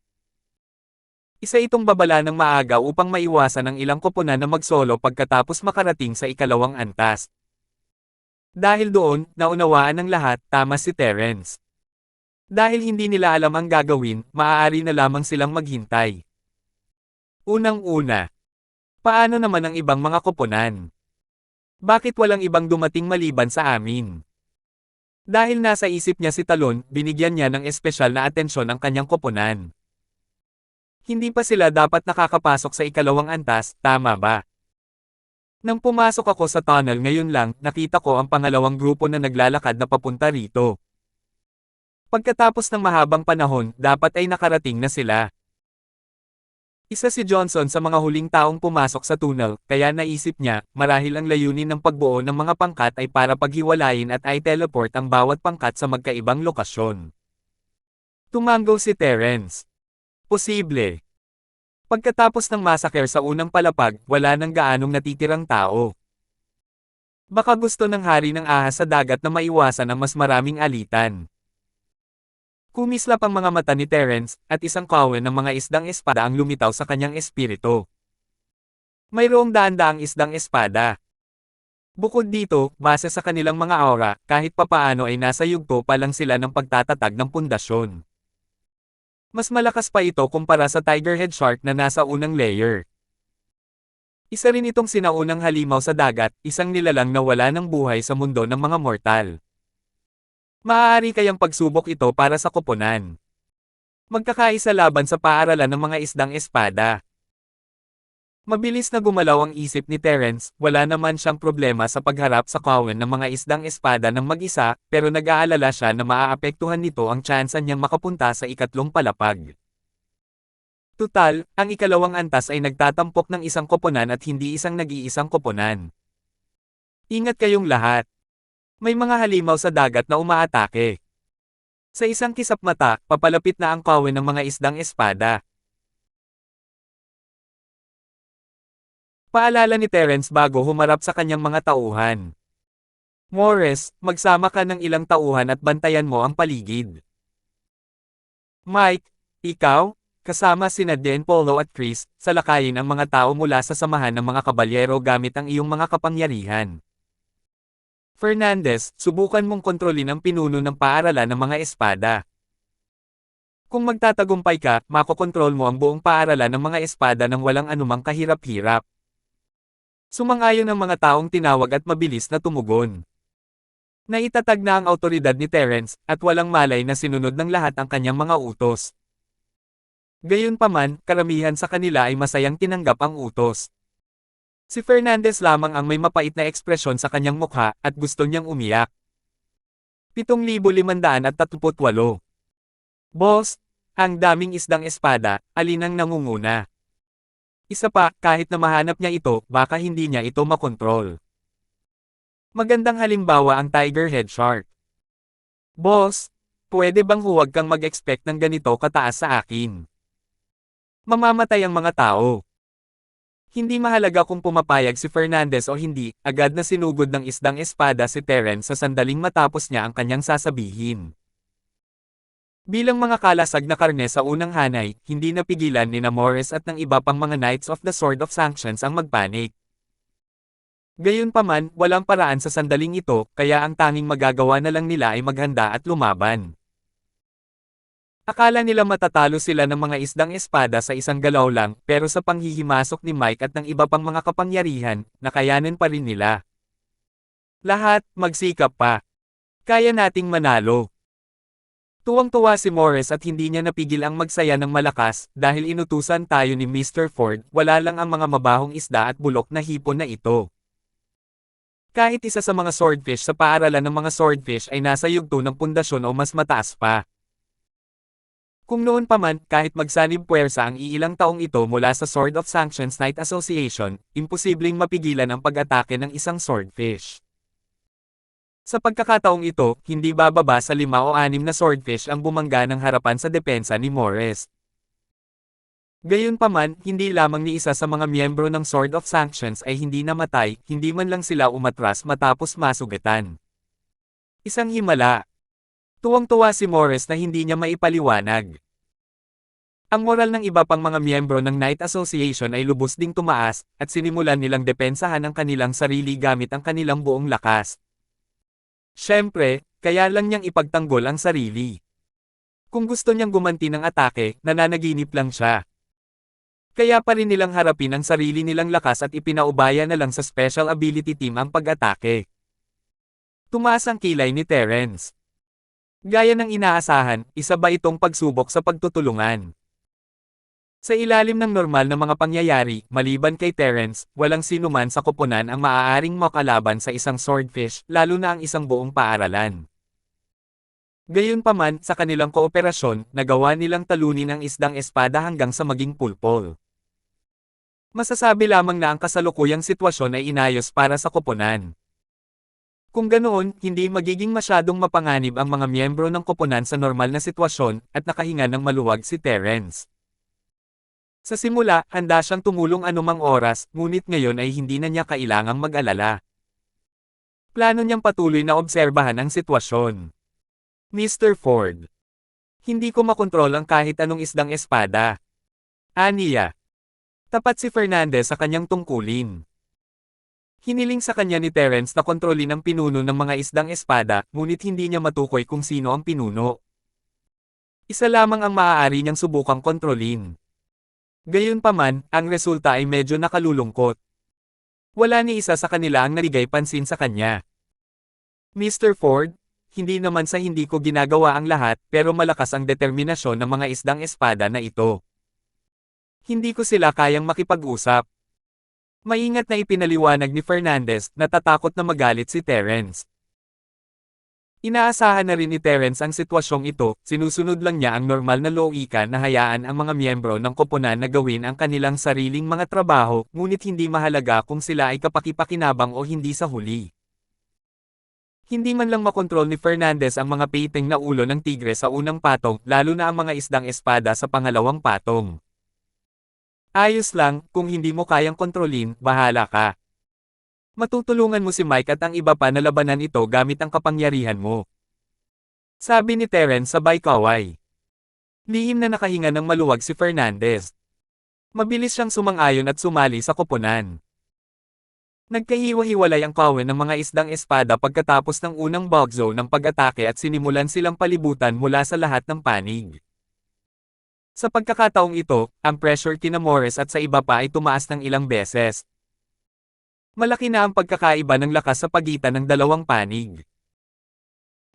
Isa itong babala ng maaga upang maiwasan ang ilang koponan na magsolo pagkatapos makarating sa ikalawang antas. Dahil doon, naunawaan ng lahat, tama si Terence. Dahil hindi nila alam ang gagawin, maaari na lamang silang maghintay. Unang-una, paano naman ang ibang mga koponan? Bakit walang ibang dumating maliban sa amin? Dahil nasa isip niya si Talon, binigyan niya ng espesyal na atensyon ang kanyang koponan. Hindi pa sila dapat nakakapasok sa ikalawang antas, tama ba? Nang pumasok ako sa tunnel ngayon lang, nakita ko ang pangalawang grupo na naglalakad na papunta rito. Pagkatapos ng mahabang panahon, dapat ay nakarating na sila. Isa si Johnson sa mga huling taong pumasok sa tunnel, kaya naisip niya, marahil ang layunin ng pagbuo ng mga pangkat ay para paghiwalayin at i-teleport ang bawat pangkat sa magkaibang lokasyon. Tumango si Terence. Posible. Pagkatapos ng massacre sa unang palapag, wala nang gaanong natitirang tao. Baka gusto ng hari ng ahas sa dagat na maiwasan ang mas maraming alitan. Kumislap ang mga mata ni Terence, at isang kawan ng mga isdang espada ang lumitaw sa kanyang espiritu. Mayroong daan-daang isdang espada. Bukod dito, base sa kanilang mga aura, kahit papaano ay nasa yugto pa lang sila ng pagtatatag ng pundasyon. Mas malakas pa ito kumpara sa Tigerhead Shark na nasa unang layer. Isa rin itong sinaunang halimaw sa dagat, isang nilalang na wala ng buhay sa mundo ng mga mortal. Maaari kayang pagsubok ito para sa koponan. Magkakaisa laban sa paaralan ng mga isdang espada. Mabilis na gumalaw ang isip ni Terence, wala naman siyang problema sa pagharap sa kawan ng mga isdang espada ng mag-isa, pero nag-aalala siya na maaapektuhan nito ang tsansa niyang makapunta sa ikatlong palapag. Tutal, ang ikalawang antas ay nagtatampok ng isang koponan at hindi isang nag-iisang koponan. Ingat kayong lahat. May mga halimaw sa dagat na umaatake. Sa isang kisap mata, papalapit na ang kawan ng mga isdang espada. Paalala ni Terence bago humarap sa kanyang mga tauhan. Morris, magsama ka ng ilang tauhan at bantayan mo ang paligid. Mike, ikaw, kasama sina Den Polo at Chris, salakayin ang mga tao mula sa samahan ng mga kabalyero gamit ang iyong mga kapangyarihan. Fernandez, subukan mong kontrolin ang pinuno ng paaralan ng mga espada. Kung magtatagumpay ka, makokontrol mo ang buong paaralan ng mga espada nang walang anumang kahirap-hirap. Sumang-ayon ang mga taong tinawag at mabilis na tumugon. Naitatag na ang autoridad ni Terence, at walang malay na sinunod ng lahat ang kanyang mga utos. Gayunpaman, karamihan sa kanila ay masayang tinanggap ang utos. Si Fernandez lamang ang may mapait na ekspresyon sa kanyang mukha, at gusto niyang umiyak. 7,538. Boss, ang daming isdang espada, alin ang nangunguna? Isa pa, kahit na mahanap niya ito, baka hindi niya ito makontrol. Magandang halimbawa ang Tigerhead Shark. Boss, pwede bang huwag kang mag-expect ng ganito kataas sa akin? Mamamatay ang mga tao. Hindi mahalaga kung pumapayag si Fernandez o hindi, agad na sinugod ng isdang espada si Terence sa sandaling matapos niya ang kanyang sasabihin. Bilang mga kalasag na karne sa unang hanay, hindi napigilan ni Morris at ng iba pang mga Knights of the Sword of Sanctions ang magpanik. Gayunpaman, walang paraan sa sandaling ito, kaya ang tanging magagawa na lang nila ay maghanda at lumaban. Akala nila matatalo sila ng mga isdang espada sa isang galaw lang, pero sa panghihimasok ni Mike at ng iba pang mga kapangyarihan, nakayanan pa rin nila. Lahat, magsikap pa. Kaya nating manalo. Tuwang-tuwa si Morris at hindi niya napigil ang magsaya ng malakas, dahil inutusan tayo ni Mr. Ford, wala lang ang mga mabahong isda at bulok na hipon na ito. Kahit isa sa mga swordfish sa paaralan ng mga swordfish ay nasa yugto ng pundasyon o mas mataas pa. Kung noon pa man, kahit magsanib puwersa ang iilang taong ito mula sa Sword of Sanctions Knight Association, imposibleng mapigilan ang pag-atake ng isang swordfish. Sa pagkakataong ito, hindi bababa sa 5 o 6 na swordfish ang bumangga ng harapan sa depensa ni Morris. Gayunpaman, hindi lamang ni isa sa mga miyembro ng Sword of Sanctions ay hindi namatay, hindi man lang sila umatras matapos masugatan. Isang himala. Tuwang-tuwa si Morris na hindi niya maipaliwanag. Ang moral ng iba pang mga miyembro ng Knight Association ay lubos ding tumaas, at sinimulan nilang depensahan ang kanilang sarili gamit ang kanilang buong lakas. Siyempre, kaya lang niyang ipagtanggol ang sarili. Kung gusto niyang gumanti ng atake, nananaginip lang siya. Kaya pa rin nilang harapin ang sarili nilang lakas at ipinaubaya na lang sa special ability team ang pag-atake. Tumaas ang kilay ni Terence. Gaya ng inaasahan, isa ba itong pagsubok sa pagtutulungan? Sa ilalim ng normal na mga pangyayari, maliban kay Terence, walang sinuman sa koponan ang maaaring makalaban sa isang swordfish, lalo na ang isang buong paaralan. Gayunpaman, sa kanilang kooperasyon, nagawa nilang talunin ang isdang espada hanggang sa maging pulpol. Masasabi lamang na ang kasalukuyang sitwasyon ay inayos para sa koponan. Kung ganoon, hindi magiging masyadong mapanganib ang mga miyembro ng koponan sa normal na sitwasyon, at nakahinga ng maluwag si Terence. Sa simula, handa siyang tumulong anumang oras, ngunit ngayon ay hindi na niya kailangang mag-alala. Plano niyang patuloy na obserbahan ang sitwasyon. Mr. Ford. Hindi ko makontrol ang kahit anong isdang espada. Aniya. Tapat si Fernandez sa kanyang tungkulin. Hiniling sa kanya ni Terence na kontrolin ang pinuno ng mga isdang espada, ngunit hindi niya matukoy kung sino ang pinuno. Isa lamang ang maaari niyang subukang kontrolin. Gayunpaman, ang resulta ay medyo nakalulungkot. Wala ni isa sa kanila ang nabigay pansin sa kanya. Mr. Ford, hindi naman sa hindi ko ginagawa ang lahat, pero malakas ang determinasyon ng mga isdang espada na ito. Hindi ko sila kayang makipag-usap. Maingat na ipinaliwanag ni Fernandez, natatakot na magalit si Terence. Inaasahan na rin ni Terence ang sitwasyong ito, sinusunod lang niya ang normal na loika na hayaan ang mga miyembro ng koponan na gawin ang kanilang sariling mga trabaho, ngunit hindi mahalaga kung sila ay kapakipakinabang o hindi sa huli. Hindi man lang makontrol ni Fernandez ang mga peiting na ulo ng tigre sa unang patong, lalo na ang mga isdang espada sa pangalawang patong. Ayos lang, kung hindi mo kayang kontrolin, bahala ka. Matutulungan mo si Mike at ang iba pa na labanan ito gamit ang kapangyarihan mo. Sabi ni Terence sabay kaway. Lihim na nakahinga ng maluwag si Fernandez. Mabilis siyang sumang-ayon at sumali sa koponan. Nagkahiwa-hiwalay ang kawan ng mga isdang espada pagkatapos ng unang bulk zone ng pag-atake at sinimulan silang palibutan mula sa lahat ng panig. Sa pagkakataong ito, ang pressure kina Morris at sa iba pa ay tumaas ng ilang beses. Malaki na ang pagkakaiba ng lakas sa pagitan ng dalawang panig.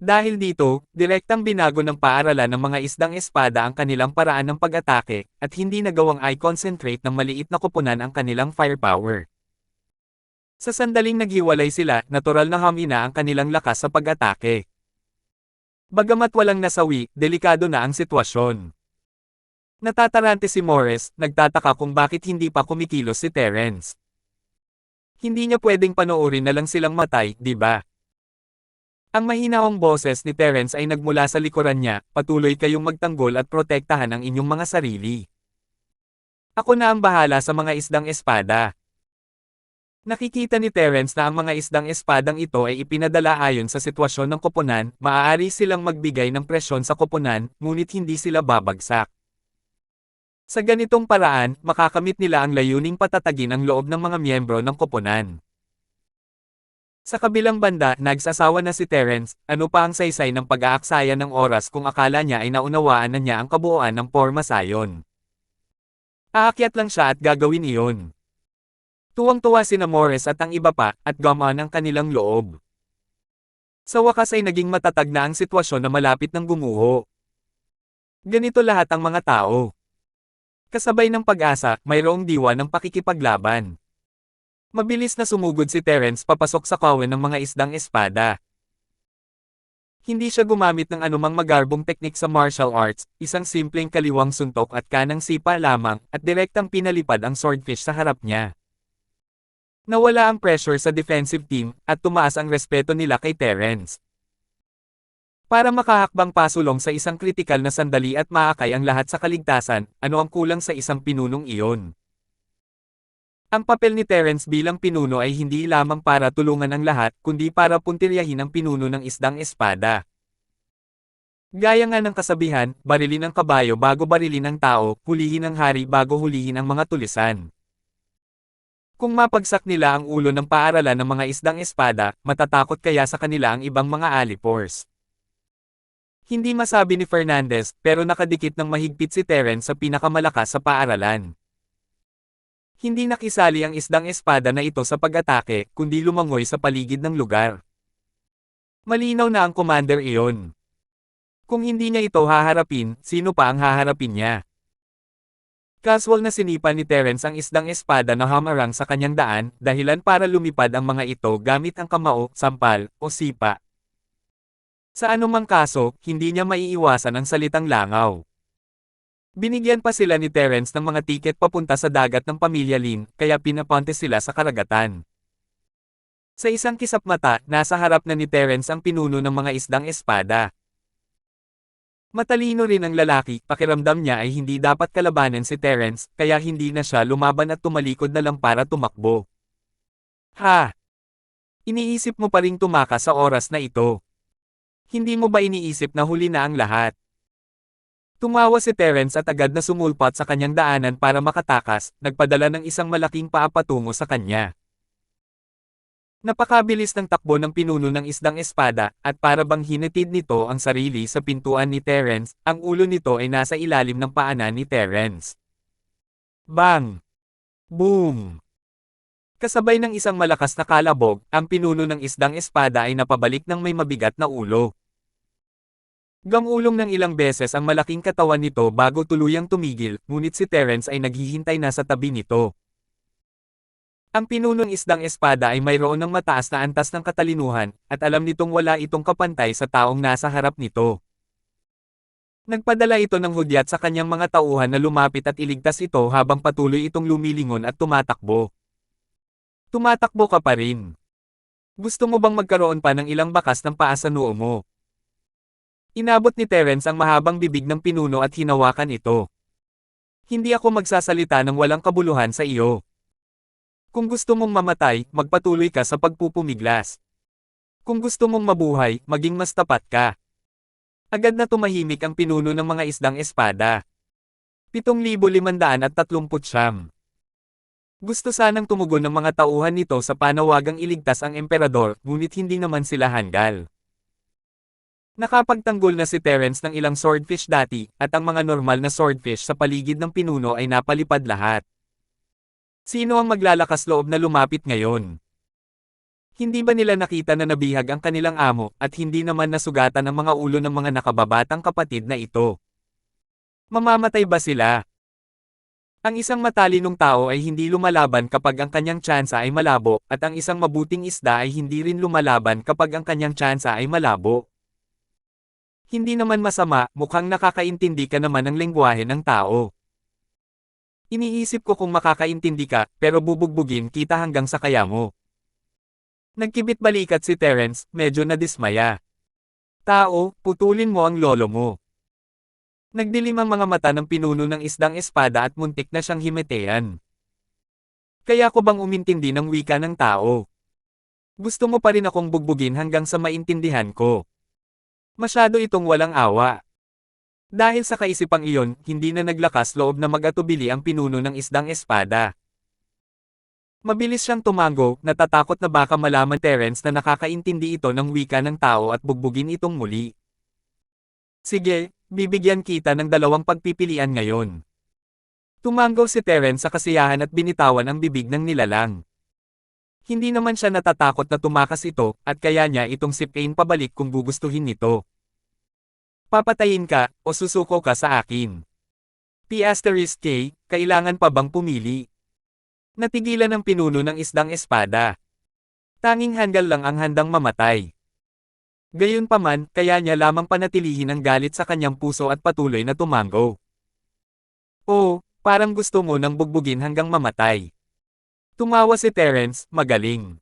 Dahil dito, direktang binago ng paaralan ng mga isdang espada ang kanilang paraan ng pag-atake, at hindi nagawang i-concentrate ng maliit na koponan ang kanilang firepower. Sa sandaling naghiwalay sila, natural na humina ang kanilang lakas sa pag-atake. Bagamat walang nasawi, delikado na ang sitwasyon. Natatarante si Morris, nagtataka kung bakit hindi pa kumikilos si Terence. Hindi niya pwedeng panoorin na lang silang matay, di ba? Ang mahinahong boses ni Terence ay nagmula sa likuran niya, patuloy kayong magtanggol at protektahan ang inyong mga sarili. Ako na ang bahala sa mga isdang espada. Nakikita ni Terence na ang mga isdang espadang ito ay ipinadala ayon sa sitwasyon ng koponan, maaari silang magbigay ng presyon sa koponan, ngunit hindi sila babagsak. Sa ganitong paraan, makakamit nila ang layuning patatagin ang loob ng mga miyembro ng koponan. Sa kabilang banda, nagsasawa na si Terence, ano pa ang saysay ng pag-aaksaya ng oras kung akala niya ay naunawaan na niya ang kabuuan ng Porma Sion. Aakyat lang siya at gagawin iyon. Tuwang-tuwa sina Morris at ang iba pa, at gumaan ang kanilang loob. Sa wakas ay naging matatag na ang sitwasyon na malapit ng gumuho. Ganito lahat ang mga tao. Kasabay ng pag-asa, mayroong diwa ng pakikipaglaban. Mabilis na sumugod si Terence papasok sa kawan ng mga isdang espada. Hindi siya gumamit ng anumang magarbong teknik sa martial arts, isang simpleng kaliwang suntok at kanang sipa lamang, at direktang pinalipad ang swordfish sa harap niya. Nawala ang pressure sa defensive team, at tumaas ang respeto nila kay Terence. Para makahakbang pasulong sa isang kritikal na sandali at maakay ang lahat sa kaligtasan, ano ang kulang sa isang pinunong iyon? Ang papel ni Terence bilang pinuno ay hindi lamang para tulungan ang lahat, kundi para puntiryahin ang pinuno ng isdang espada. Gaya nga ng kasabihan, barilin ang kabayo bago barilin ang tao, hulihin ang hari bago hulihin ang mga tulisan. Kung mapagsak nila ang ulo ng paaralan ng mga isdang espada, matatakot kaya sa kanila ang ibang mga alipors. Hindi masabi ni Fernandez, pero nakadikit ng mahigpit si Terence sa pinakamalakas sa paaralan. Hindi nakisali ang isdang espada na ito sa pag-atake, kundi lumangoy sa paligid ng lugar. Malinaw na ang commander iyon. Kung hindi niya ito haharapin, sino pa ang haharapin niya? Casual na sinipa ni Terence ang isdang espada na hamarang sa kanyang daan, dahilan para lumipad ang mga ito gamit ang kamao, sampal, o sipa. Sa anumang kaso, hindi niya maiiwasan ang salitang langaw. Binigyan pa sila ni Terence ng mga tiket papunta sa dagat ng pamilya Lin, kaya pinapunta sila sa karagatan. Sa isang kisap mata, nasa harap na ni Terence ang pinuno ng mga isdang espada. Matalino rin ang lalaki, pakiramdam niya ay hindi dapat kalabanan si Terence, kaya hindi na siya lumaban at tumalikod na lang para tumakbo. Ha! Iniisip mo pa ring tumakas sa oras na ito. Hindi mo ba iniisip na huli na ang lahat? Tumawa si Terence at agad na sumulpat sa kanyang daanan para makatakas, nagpadala ng isang malaking paa patungo sa kanya. Napakabilis ng takbo ng pinuno ng isdang espada, at para bang hinatid nito ang sarili sa pintuan ni Terence, ang ulo nito ay nasa ilalim ng paanan ni Terence. Bang! Boom! Kasabay ng isang malakas na kalabog, ang pinuno ng isdang espada ay napabalik ng may mabigat na ulo. Gamulong ng ilang beses ang malaking katawan nito bago tuluyang tumigil, ngunit si Terence ay naghihintay na sa tabi nito. Ang pinunong isdang espada ay mayroon ng mataas na antas ng katalinuhan, at alam nitong wala itong kapantay sa taong nasa harap nito. Nagpadala ito ng hudyat sa kanyang mga tauhan na lumapit at iligtas ito habang patuloy itong lumilingon at tumatakbo. Tumatakbo ka pa rin. Gusto mo bang magkaroon pa ng ilang bakas ng paa sa noo mo? Inabot ni Terence ang mahabang bibig ng pinuno at hinawakan ito. Hindi ako magsasalita ng walang kabuluhan sa iyo. Kung gusto mong mamatay, magpatuloy ka sa pagpupumiglas. Kung gusto mong mabuhay, maging mas tapat ka. Agad na tumahimik ang pinuno ng mga isdang espada. 7,539. Gusto sanang tumugon ng mga tauhan nito sa panawagang iligtas ang emperador, ngunit hindi naman sila handal. Nakapagtanggol na si Terence ng ilang swordfish dati, at ang mga normal na swordfish sa paligid ng pinuno ay napalipad lahat. Sino ang maglalakas loob na lumapit ngayon? Hindi ba nila nakita na nabihag ang kanilang amo, at hindi naman nasugatan ang mga ulo ng mga nakababatang kapatid na ito? Mamamatay ba sila? Ang isang matalinong tao ay hindi lumalaban kapag ang kanyang tsansa ay malabo, at ang isang mabuting isda ay hindi rin lumalaban kapag ang kanyang tsansa ay malabo. Hindi naman masama, mukhang nakakaintindi ka naman ng lengguwahe ng tao. Iniisip ko kung makakaintindi ka, pero bubugbugin kita hanggang sa kaya mo. Nagkibit balikat si Terence, medyo nadismaya. Tao, putulin mo ang lolo mo. Nagdilim ang mga mata ng pinuno ng isdang espada at muntik na siyang himetean. Kaya ko bang umintindi ng wika ng tao? Gusto mo pa rin akong bugbugin hanggang sa maintindihan ko. Masyado itong walang awa. Dahil sa kaisipang iyon, hindi na naglakas loob na mag-atubili ang pinuno ng isdang espada. Mabilis siyang tumango, natatakot na baka malaman Terence na nakakaintindi ito ng wika ng tao at bugbugin itong muli. Sige, bibigyan kita ng dalawang pagpipilian ngayon. Tumango si Terence sa kasiyahan at binitawan ang bibig ng nilalang. Hindi naman siya natatakot na tumakas ito, at kaya niya itong sipain pabalik kung gugustuhin nito. Papatayin ka, o susuko ka sa akin. P*K, kailangan pa bang pumili? Natigilan ang pinuno ng isdang espada. Tanging handal lang ang handang mamatay. Gayunpaman, kaya niya lamang panatilihin ang galit sa kanyang puso at patuloy na tumango. Oh, parang gusto mo nang bugbugin hanggang mamatay. Tumawa si Terence, magaling.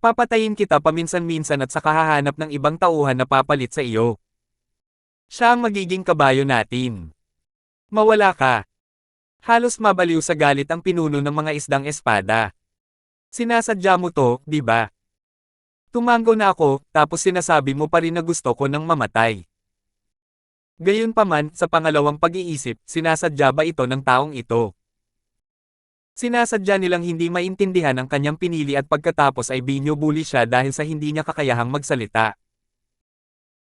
Papatayin kita paminsan-minsan at saka hahanap ng ibang tauhan na papalit sa iyo. Siya ang magiging kabayo natin. Mawala ka. Halos mabaliw sa galit ang pinuno ng mga isdang espada. Sinasadya mo to, di ba? Tumango na ako, tapos sinasabi mo pa rin na gusto ko nang mamatay. Gayunpaman, sa pangalawang pag-iisip, sinasadya ba ito ng taong ito? Sinasadya nilang hindi maintindihan ang kanyang pinili at pagkatapos ay binubuli siya dahil sa hindi niya kakayahang magsalita.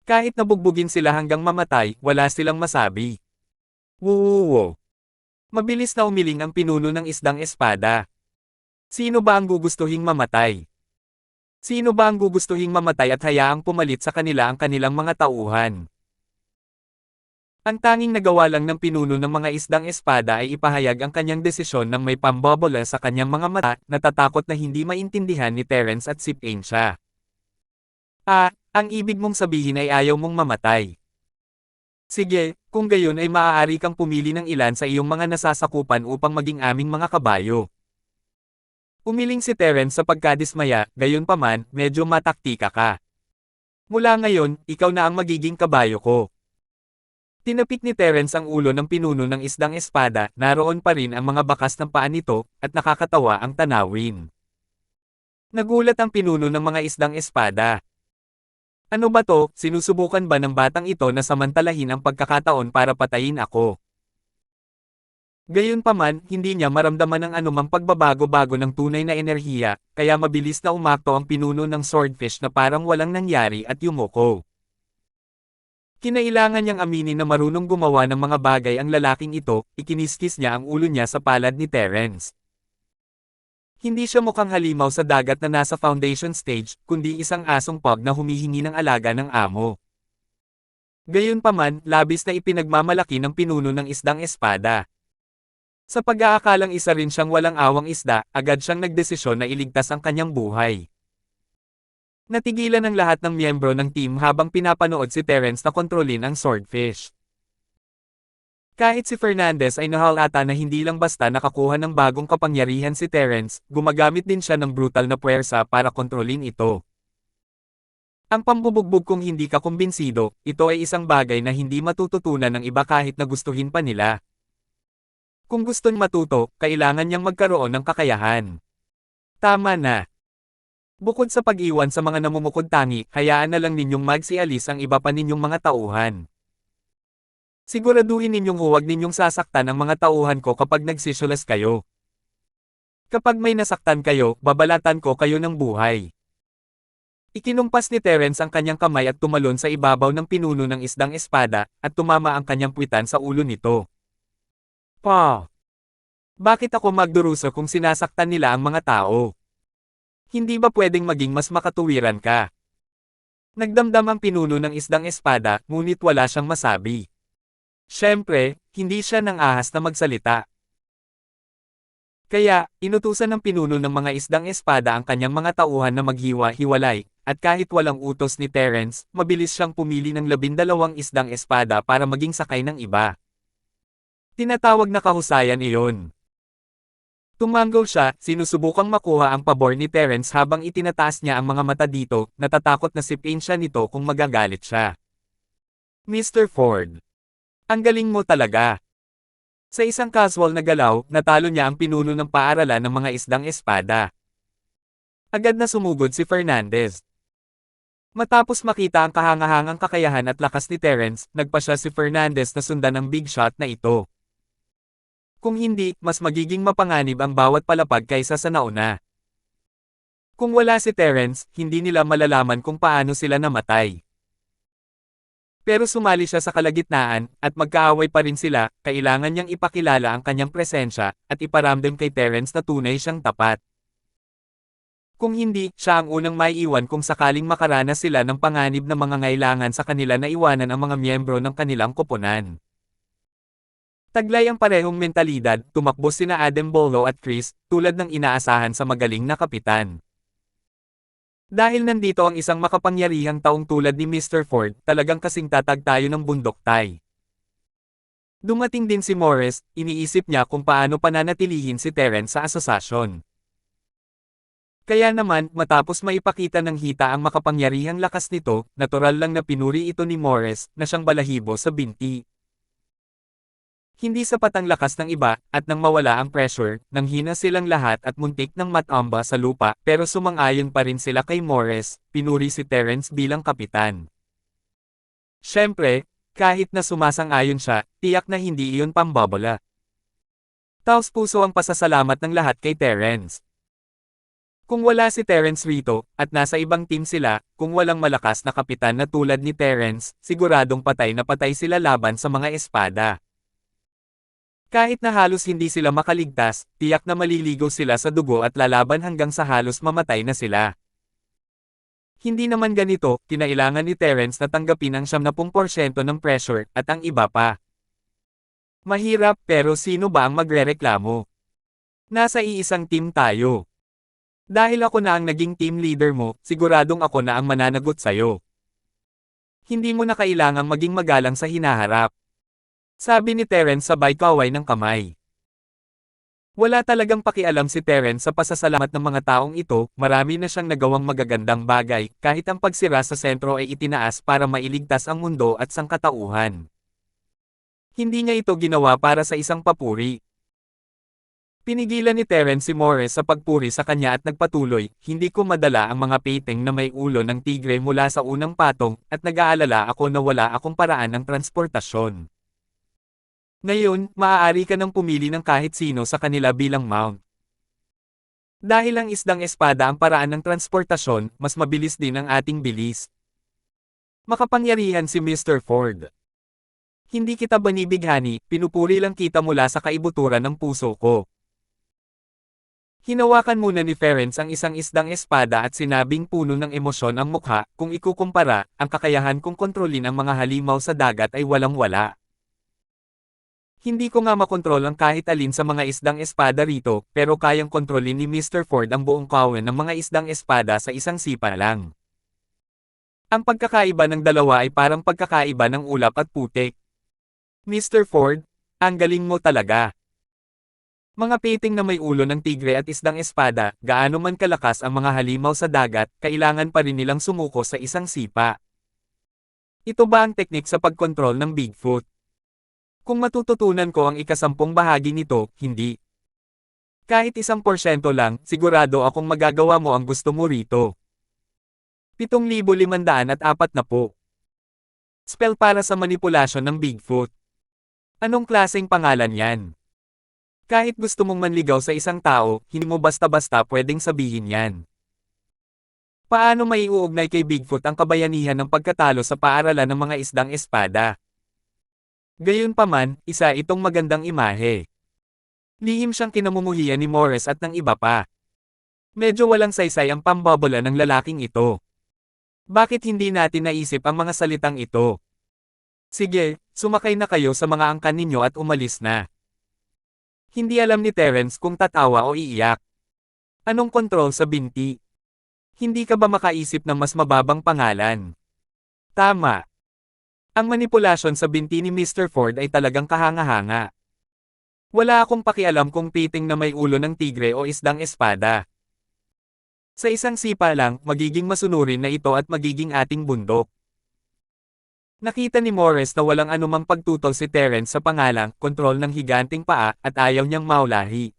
Kahit nabugbugin sila hanggang mamatay, wala silang masabi. Wuwo. Mabilis na umiling ang pinuno ng isdang espada. Sino ba ang gugustuhing mamatay? Sino ba ang gugustuhing mamatay at hayaang pumalit sa kanila ang kanilang mga tauhan? Ang tanging nagawa lang ng pinuno ng mga isdang espada ay ipahayag ang kanyang desisyon nang may pambobola sa kanyang mga mata, natatakot na hindi maintindihan ni Terence at si Pain siya. Ang ibig mong sabihin ay ayaw mong mamatay. Sige, kung gayon ay maaari kang pumili ng ilan sa iyong mga nasasakupan upang maging aming mga kabayo. Umiling si Terence sa pagkadismaya, gayunpaman, medyo mataktika ka. Mula ngayon, ikaw na ang magiging kabayo ko. Tinapik ni Terence ang ulo ng pinuno ng isdang espada, naroon pa rin ang mga bakas ng paa nito, at nakakatawa ang tanawin. Nagulat ang pinuno ng mga isdang espada. Ano ba to, sinusubukan ba ng batang ito na samantalahin ang pagkakataon para patayin ako? Gayunpaman, hindi niya maramdaman ang anumang pagbabago-bago ng tunay na enerhiya, kaya mabilis na umakto ang pinuno ng swordfish na parang walang nangyari at yumuko. Kinailangan niyang aminin na marunong gumawa ng mga bagay ang lalaking ito, ikiniskis niya ang ulo niya sa palad ni Terence. Hindi siya mukhang halimaw sa dagat na nasa foundation stage, kundi isang asong pug na humihingi ng alaga ng amo. Gayunpaman, labis na ipinagmamalaki ng pinuno ng isdang espada. Sa pag-aakalang isa rin siyang walang awang isda, agad siyang nagdesisyon na iligtas ang kanyang buhay. Natigilan ang lahat ng miyembro ng team habang pinapanood si Terence na kontrolin ang swordfish. Kahit si Fernandez ay nahalata na hindi lang basta nakakuha ng bagong kapangyarihan si Terence, gumagamit din siya ng brutal na puwersa para kontrolin ito. Ang pambubugbog kung hindi ka kumbinsido, ito ay isang bagay na hindi matututunan ng iba kahit na gustuhin pa nila. Kung gustong matuto, kailangan niyang magkaroon ng kakayahan. Tama na. Bukod sa pag-iwan sa mga namumukod tangi, hayaan na lang ninyong magsialis ang iba pa ninyong mga tauhan. Siguraduhin ninyong huwag ninyong sasaktan ang mga tauhan ko kapag nagsisyolas kayo. Kapag may nasaktan kayo, babalatan ko kayo ng buhay. Ikinumpas ni Terence ang kanyang kamay at tumalon sa ibabaw ng pinuno ng isdang espada, at tumama ang kanyang puwitan sa ulo nito. Bakit ako magdurusa kung sinasaktan nila ang mga tao? Hindi ba pwedeng maging mas makatuwiran ka? Nagdamdam ang pinuno ng isdang espada, ngunit wala siyang masabi. Siyempre, hindi siya nang ahas na magsalita. Kaya, inutusan ng pinuno ng mga isdang espada ang kanyang mga tauhan na maghiwa-hiwalay, at kahit walang utos ni Terence, mabilis siyang pumili ng 12 isdang espada para maging sakay ng iba. Tinatawag na kahusayan iyon. Tumanggaw siya, sinusubukang makuha ang pabor ni Terence habang itinataas niya ang mga mata dito, natatakot na sipin siya nito kung magagalit siya. Mr. Ford. Ang galing mo talaga. Sa isang casual na galaw, natalo niya ang pinuno ng paaralan ng mga isdang espada. Agad na sumugod si Fernandez. Matapos makita ang kahangahangang kakayahan at lakas ni Terence, nagpasya si Fernandez na sundan ang big shot na ito. Kung hindi, mas magiging mapanganib ang bawat palapag kaysa sa nauna. Kung wala si Terence, hindi nila malalaman kung paano sila namatay. Pero sumali siya sa kalagitnaan, at magkaaway pa rin sila, kailangan niyang ipakilala ang kanyang presensya, at iparamdam kay Terence na tunay siyang tapat. Kung hindi, siya ang unang maiiwan kung sakaling makaranas sila ng panganib na mga ngailangan sa kanila na iwanan ang mga miyembro ng kanilang koponan. Taglay ang parehong mentalidad, tumakbo sina Adam Bolo at Chris, tulad ng inaasahan sa magaling na kapitan. Dahil nandito ang isang makapangyarihang taong tulad ni Mr. Ford, talagang kasing tatag tayo ng bundok tay. Dumating din si Morris, iniisip niya kung paano pananatilihin si Terence sa asosasyon. Kaya naman, matapos maipakita ng hita ang makapangyarihang lakas nito, natural lang na pinuri ito ni Morris, na siyang balahibo sa binti. Hindi sapat ang lakas ng iba, at nang mawala ang pressure, nang hina silang lahat at muntik ng matamba sa lupa, pero sumang-ayon pa rin sila kay Morris, pinuri si Terence bilang kapitan. Siyempre, kahit na sumasang-ayon siya, tiyak na hindi iyon pambobola. Taos-puso ang pasasalamat ng lahat kay Terence. Kung wala si Terence rito, at nasa ibang team sila, kung walang malakas na kapitan na tulad ni Terence, siguradong patay na patay sila laban sa mga espada. Kahit na halos hindi sila makaligtas, tiyak na maliligo sila sa dugo at lalaban hanggang sa halos mamatay na sila. Hindi naman ganito, kinailangan ni Terence na tanggapin ang 70% ng pressure, at ang iba pa. Mahirap, pero sino ba ang magrereklamo? Nasa iisang team tayo. Dahil ako na ang naging team leader mo, siguradong ako na ang mananagot sa'yo. Hindi mo na kailangang maging magalang sa hinaharap. Sabi ni Terence sabay kaway ng kamay. Wala talagang pakialam si Terence sa pasasalamat ng mga taong ito, marami na siyang nagawang magagandang bagay, kahit ang pagsira sa sentro ay itinaas para mailigtas ang mundo at sangkatauhan. Hindi niya ito ginawa para sa isang papuri. Pinigilan ni Terence si Morris sa pagpuri sa kanya at nagpatuloy, hindi ko madala ang mga painting na may ulo ng tigre mula sa unang patong, at nag-aalala ako na wala akong paraan ng transportasyon. Ngayon, maaari ka nang pumili ng kahit sino sa kanila bilang mount. Dahil ang isdang espada ang paraan ng transportasyon, mas mabilis din ang ating bilis. Makapangyarihan si Mr. Ford. Hindi kita banibighani, pinupuri lang kita mula sa kaibuturan ng puso ko. Hinawakan muna ni Terence ang isang isdang espada at sinabing puno ng emosyon ang mukha, kung ikukumpara, ang kakayahan kong kontrolin ang mga halimaw sa dagat ay walang-wala. Hindi ko nga makontrol ang kahit alin sa mga isdang espada rito, pero kayang kontrolin ni Mr. Ford ang buong kawan ng mga isdang espada sa isang sipa lang. Ang pagkakaiba ng dalawa ay parang pagkakaiba ng ulap at putik. Mr. Ford, ang galing mo talaga. Mga painting na may ulo ng tigre at isdang espada, gaano man kalakas ang mga halimaw sa dagat, kailangan pa rin nilang sumuko sa isang sipa. Ito ba ang teknik sa pagkontrol ng Bigfoot? Kung matututunan ko ang ikasampung bahagi nito, hindi. Kahit 1% lang, sigurado akong magagawa mo ang gusto mo rito. 7,540. Spell para sa manipulasyon ng Bigfoot. Anong klaseng pangalan yan? Kahit gusto mong manligaw sa isang tao, hindi mo basta-basta pwedeng sabihin yan. Paano maiuugnay kay Bigfoot ang kabayanihan ng pagkatalo sa paaralan ng mga isdang espada? Gayunpaman, isa itong magandang imahe. Lihim siyang kinamumuhian ni Morris at ng iba pa. Medyo walang saysay ang pambobola ng lalaking ito. Bakit hindi natin naisip ang mga salitang ito? Sige, sumakay na kayo sa mga angkan ninyo at umalis na. Hindi alam ni Terence kung tatawa o iiyak. Anong kontrol sa binti? Hindi ka ba makaisip ng mas mababang pangalan? Tama. Ang manipulasyon sa binti ni Mr. Ford ay talagang kahanga-hanga. Wala akong pakialam kung painting na may ulo ng tigre o isdang espada. Sa isang sipa lang, magiging masunurin na ito at magiging ating bundok. Nakita ni Morris na walang anumang pagtutol si Terence sa pangalang, kontrol ng higanting paa, at ayaw niyang maulahi.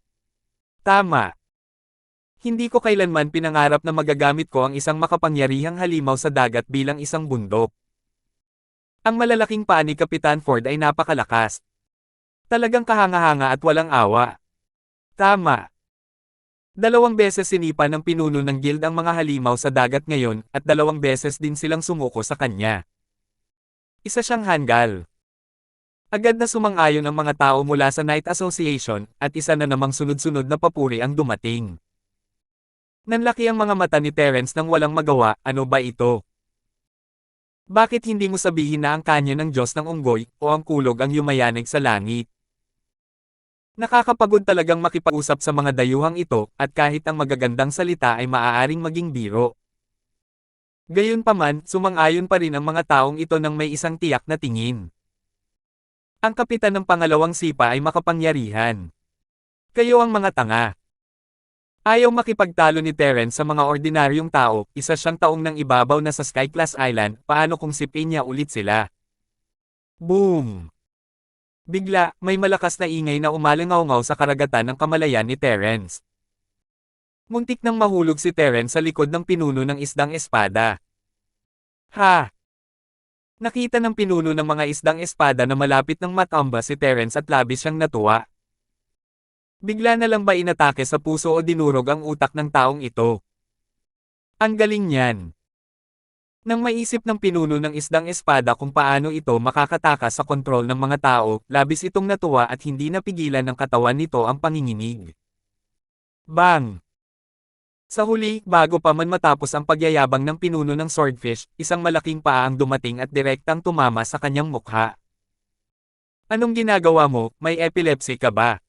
Tama. Hindi ko kailanman pinangarap na magagamit ko ang isang makapangyarihang halimaw sa dagat bilang isang bundok. Ang malalaking paa ni Kapitan Ford ay napakalakas. Talagang kahanga-hanga at walang awa. Tama. 2 beses sinipa ng pinuno ng guild ang mga halimaw sa dagat ngayon, at 2 beses din silang sumuko sa kanya. Isa siyang hanggal. Agad na sumang-ayon ang mga tao mula sa Night Association, at isa na namang sunod-sunod na papuri ang dumating. Nanlaki ang mga mata ni Terence nang walang magawa, ano ba ito? Bakit hindi mo sabihin na ang kanya ng Diyos ng unggoy, o ang kulog ang yumayanig sa langit? Nakakapagod talagang makipag-usap sa mga dayuhang ito, at kahit ang magagandang salita ay maaaring maging biro. Gayunpaman, sumang-ayon pa rin ang mga taong ito nang may isang tiyak na tingin. Ang kapitan ng pangalawang sipa ay makapangyarihan. Kayo ang mga tanga. Ayaw makipagtalo ni Terence sa mga ordinaryong tao, isa siyang taong nang ibabaw na sa Skyclass Island, paano kung sipin niya ulit sila? Boom! Bigla, may malakas na ingay na umalingaw-ngaw sa karagatan ng kamalayan ni Terence. Muntik nang mahulog si Terence sa likod ng pinuno ng isdang espada. Ha! Nakita ng pinuno ng mga isdang espada na malapit ng matamba si Terence at labis siyang natuwa. Bigla na lang ba inatake sa puso o dinurog ang utak ng taong ito? Ang galing niyan. Nang maisip ng pinuno ng isdang espada kung paano ito makakatakas sa kontrol ng mga tao, labis itong natuwa at hindi napigilan ng katawan nito ang panginginig. Bang! Sa huli, bago pa man matapos ang pagyayabang ng pinuno ng swordfish, isang malaking paa ang dumating at direktang tumama sa kanyang mukha. Anong ginagawa mo, may epilepsy ka ba?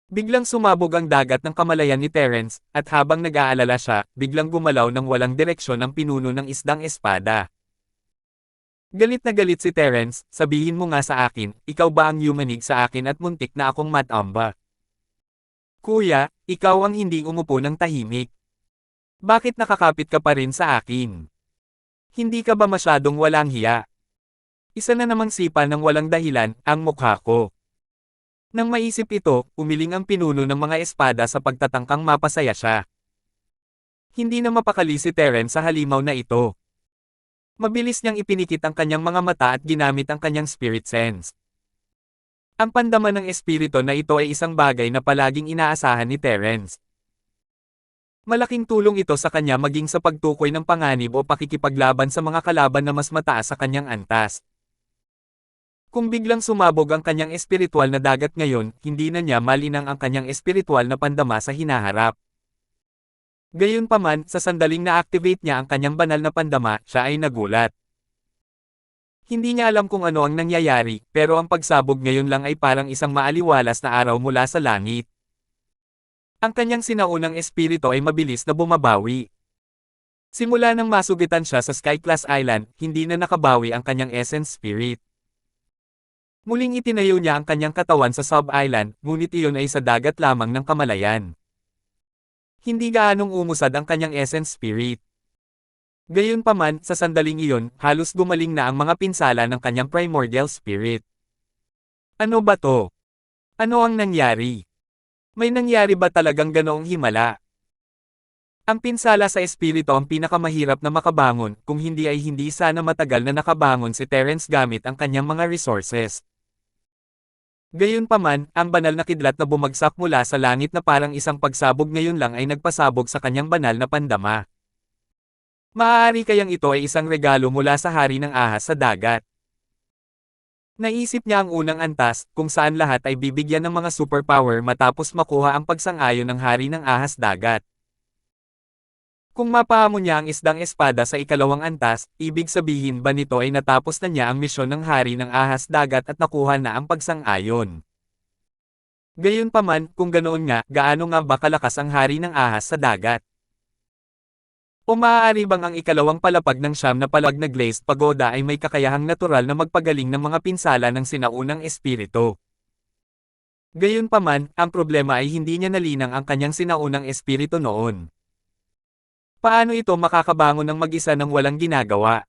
Biglang sumabog ang dagat ng kamalayan ni Terence, at habang nag-aalala siya, biglang gumalaw ng walang direksyon ang pinuno ng isdang espada. Galit na galit si Terence, sabihin mo nga sa akin, ikaw ba ang yumanig sa akin at muntik na akong matamba? Kuya, ikaw ang hindi umupo ng tahimik. Bakit nakakapit ka pa rin sa akin? Hindi ka ba masyadong walang hiya? Isa na namang sipa ng walang dahilan, ang mukha ko. Nang maisip ito, umiling ang pinuno ng mga espada sa pagtatangkang mapasaya siya. Hindi na mapakali si Terence sa halimaw na ito. Mabilis niyang ipinikit ang kanyang mga mata at ginamit ang kanyang spirit sense. Ang pandama ng espiritu na ito ay isang bagay na palaging inaasahan ni Terence. Malaking tulong ito sa kanya maging sa pagtukoy ng panganib o pakikipaglaban sa mga kalaban na mas mataas sa kanyang antas. Kung biglang sumabog ang kanyang espiritual na dagat ngayon, hindi na niya malinang ang kanyang espiritual na pandama sa hinaharap. Gayunpaman, sa sandaling na-activate niya ang kanyang banal na pandama, siya ay nagulat. Hindi niya alam kung ano ang nangyayari, pero ang pagsabog ngayon lang ay parang isang maaliwalas na araw mula sa langit. Ang kanyang sinaunang espiritu ay mabilis na bumabawi. Simula nang masugitan siya sa Sky Class Island, hindi na nakabawi ang kanyang essence spirit. Muling itinayo niya ang kanyang katawan sa sub-island, ngunit iyon ay sa dagat lamang ng kamalayan. Hindi gaanong umusad ang kanyang essence spirit. Gayunpaman, sa sandaling iyon, halos gumaling na ang mga pinsala ng kanyang primordial spirit. Ano ba to? Ano ang nangyari? May nangyari ba talagang ganoong himala? Ang pinsala sa espiritu ang pinakamahirap na makabangon, kung hindi ay hindi sana matagal na nakabangon si Terence gamit ang kanyang mga resources. Gayunpaman, ang banal na kidlat na bumagsak mula sa langit na parang isang pagsabog ngayon lang ay nagpasabog sa kanyang banal na pandama. Maaari kayang ito ay isang regalo mula sa hari ng ahas sa dagat. Naisip niya ang unang antas, kung saan lahat ay bibigyan ng mga superpower matapos makuha ang pagsang-ayon ng hari ng ahas dagat. Kung mapahamon niya ang isdang espada sa ikalawang antas, ibig sabihin ba nito ay natapos na niya ang misyon ng hari ng ahas dagat at nakuha na ang pagsang-ayon. Gayunpaman, kung ganoon nga, gaano nga ba kalakas ang hari ng ahas sa dagat? O maaari bang ang ikalawang palapag ng siyam na palapag na glazed pagoda ay may kakayahang natural na magpagaling ng mga pinsala ng sinaunang espiritu? Gayunpaman, ang problema ay hindi niya nalinang ang kanyang sinaunang espiritu noon. Paano ito makakabangon ng mag-isa nang walang ginagawa?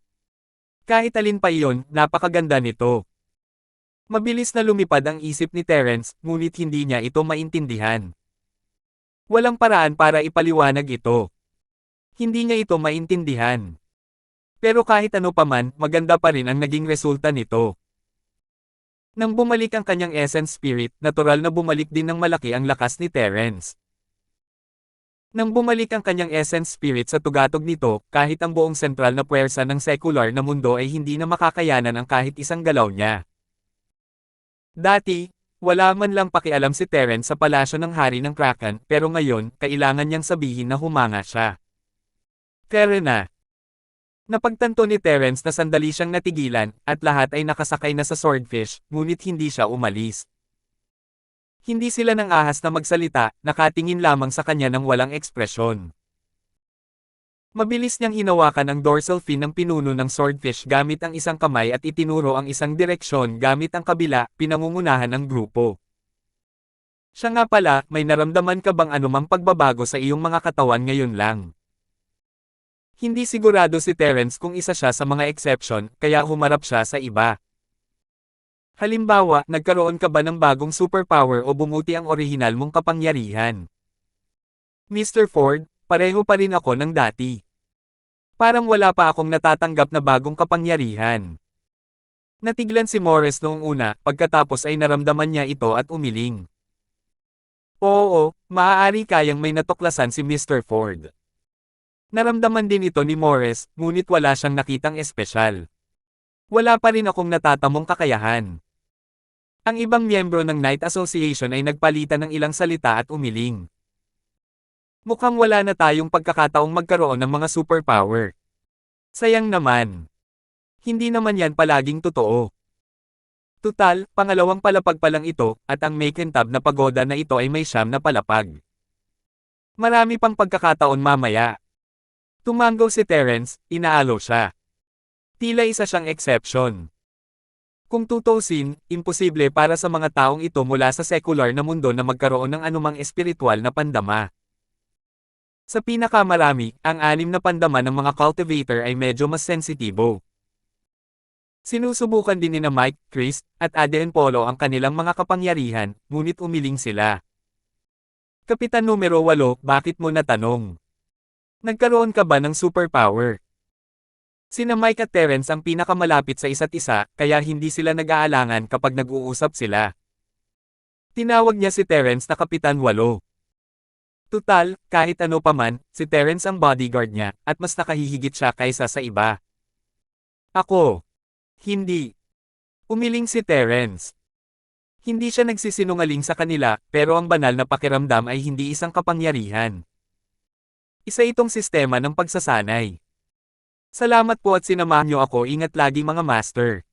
Kahit alin pa iyon, napakaganda nito. Mabilis na lumipad ang isip ni Terence, ngunit hindi niya ito maintindihan. Walang paraan para ipaliwanag ito. Hindi niya ito maintindihan. Pero kahit ano paman, maganda pa rin ang naging resulta nito. Nang bumalik ang kanyang essence spirit, natural na bumalik din ng malaki ang lakas ni Terence. Nang bumalik ang kanyang essence spirit sa tugatog nito, kahit ang buong sentral na puwersa ng secular na mundo ay hindi na makakayanan ang kahit isang galaw niya. Dati, wala man lang pakialam si Terence sa palasyo ng hari ng Kraken, pero ngayon, kailangan niyang sabihin na humanga siya. Pero na. Napagtanto ni Terence na sandali siyang natigilan, at lahat ay nakasakay na sa swordfish, ngunit hindi siya umalis. Hindi sila ng ahas na magsalita, nakatingin lamang sa kanya ng walang ekspresyon. Mabilis niyang hinawakan ang dorsal fin ng pinuno ng swordfish gamit ang isang kamay at itinuro ang isang direksyon gamit ang kabila, pinangungunahan ng grupo. Siya nga pala, may naramdaman ka bang anumang pagbabago sa iyong mga katawan ngayon lang? Hindi sigurado si Terence kung isa siya sa mga exception, kaya humarap siya sa iba. Halimbawa, nagkaroon ka ba ng bagong superpower o bumuti ang orihinal mong kapangyarihan? Mr. Ford, pareho pa rin ako ng dati. Parang wala pa akong natatanggap na bagong kapangyarihan. Natiglan si Morris noong una, pagkatapos ay naramdaman niya ito at umiling. Oo, maaari kayang may natuklasan si Mr. Ford. Naramdaman din ito ni Morris, ngunit wala siyang nakitang espesyal. Wala pa rin akong natatamong kakayahan. Ang ibang miyembro ng Night Association ay nagpalitan ng ilang salita at umiling. Mukhang wala na tayong pagkakataong magkaroon ng mga superpower. Sayang naman. Hindi naman yan palaging totoo. Tutal, pangalawang palapag pa lang ito, at ang Macintab na pagoda na ito ay may 9 na palapag. Marami pang pagkakataon mamaya. Tumanggo si Terence, inaalo siya. Tila isa siyang exception. Kung tutusin, imposible para sa mga taong ito mula sa sekular na mundo na magkaroon ng anumang espiritual na pandama. Sa pinakamarami, ang 6 na pandama ng mga cultivator ay medyo mas sensitibo. Sinusubukan din ni na Mike, Chris, at Aden Polo ang kanilang mga kapangyarihan, ngunit umiling sila. Kapitan numero 8, bakit mo natanong? Nagkaroon ka ba ng superpower? Sina Mike at Terence ang pinakamalapit sa isa't isa, kaya hindi sila nag-aalangan kapag nag-uusap sila. Tinawag niya si Terence na Kapitan 8. Tutal, kahit ano paman, si Terence ang bodyguard niya, at mas nakahihigit siya kaysa sa iba. Ako. Hindi. Umiling si Terence. Hindi siya nagsisinungaling sa kanila, pero ang banal na pakiramdam ay hindi isang kapangyarihan. Isa itong sistema ng pagsasanay. Salamat po at sinamahan niyo ako, ingat lagi mga master.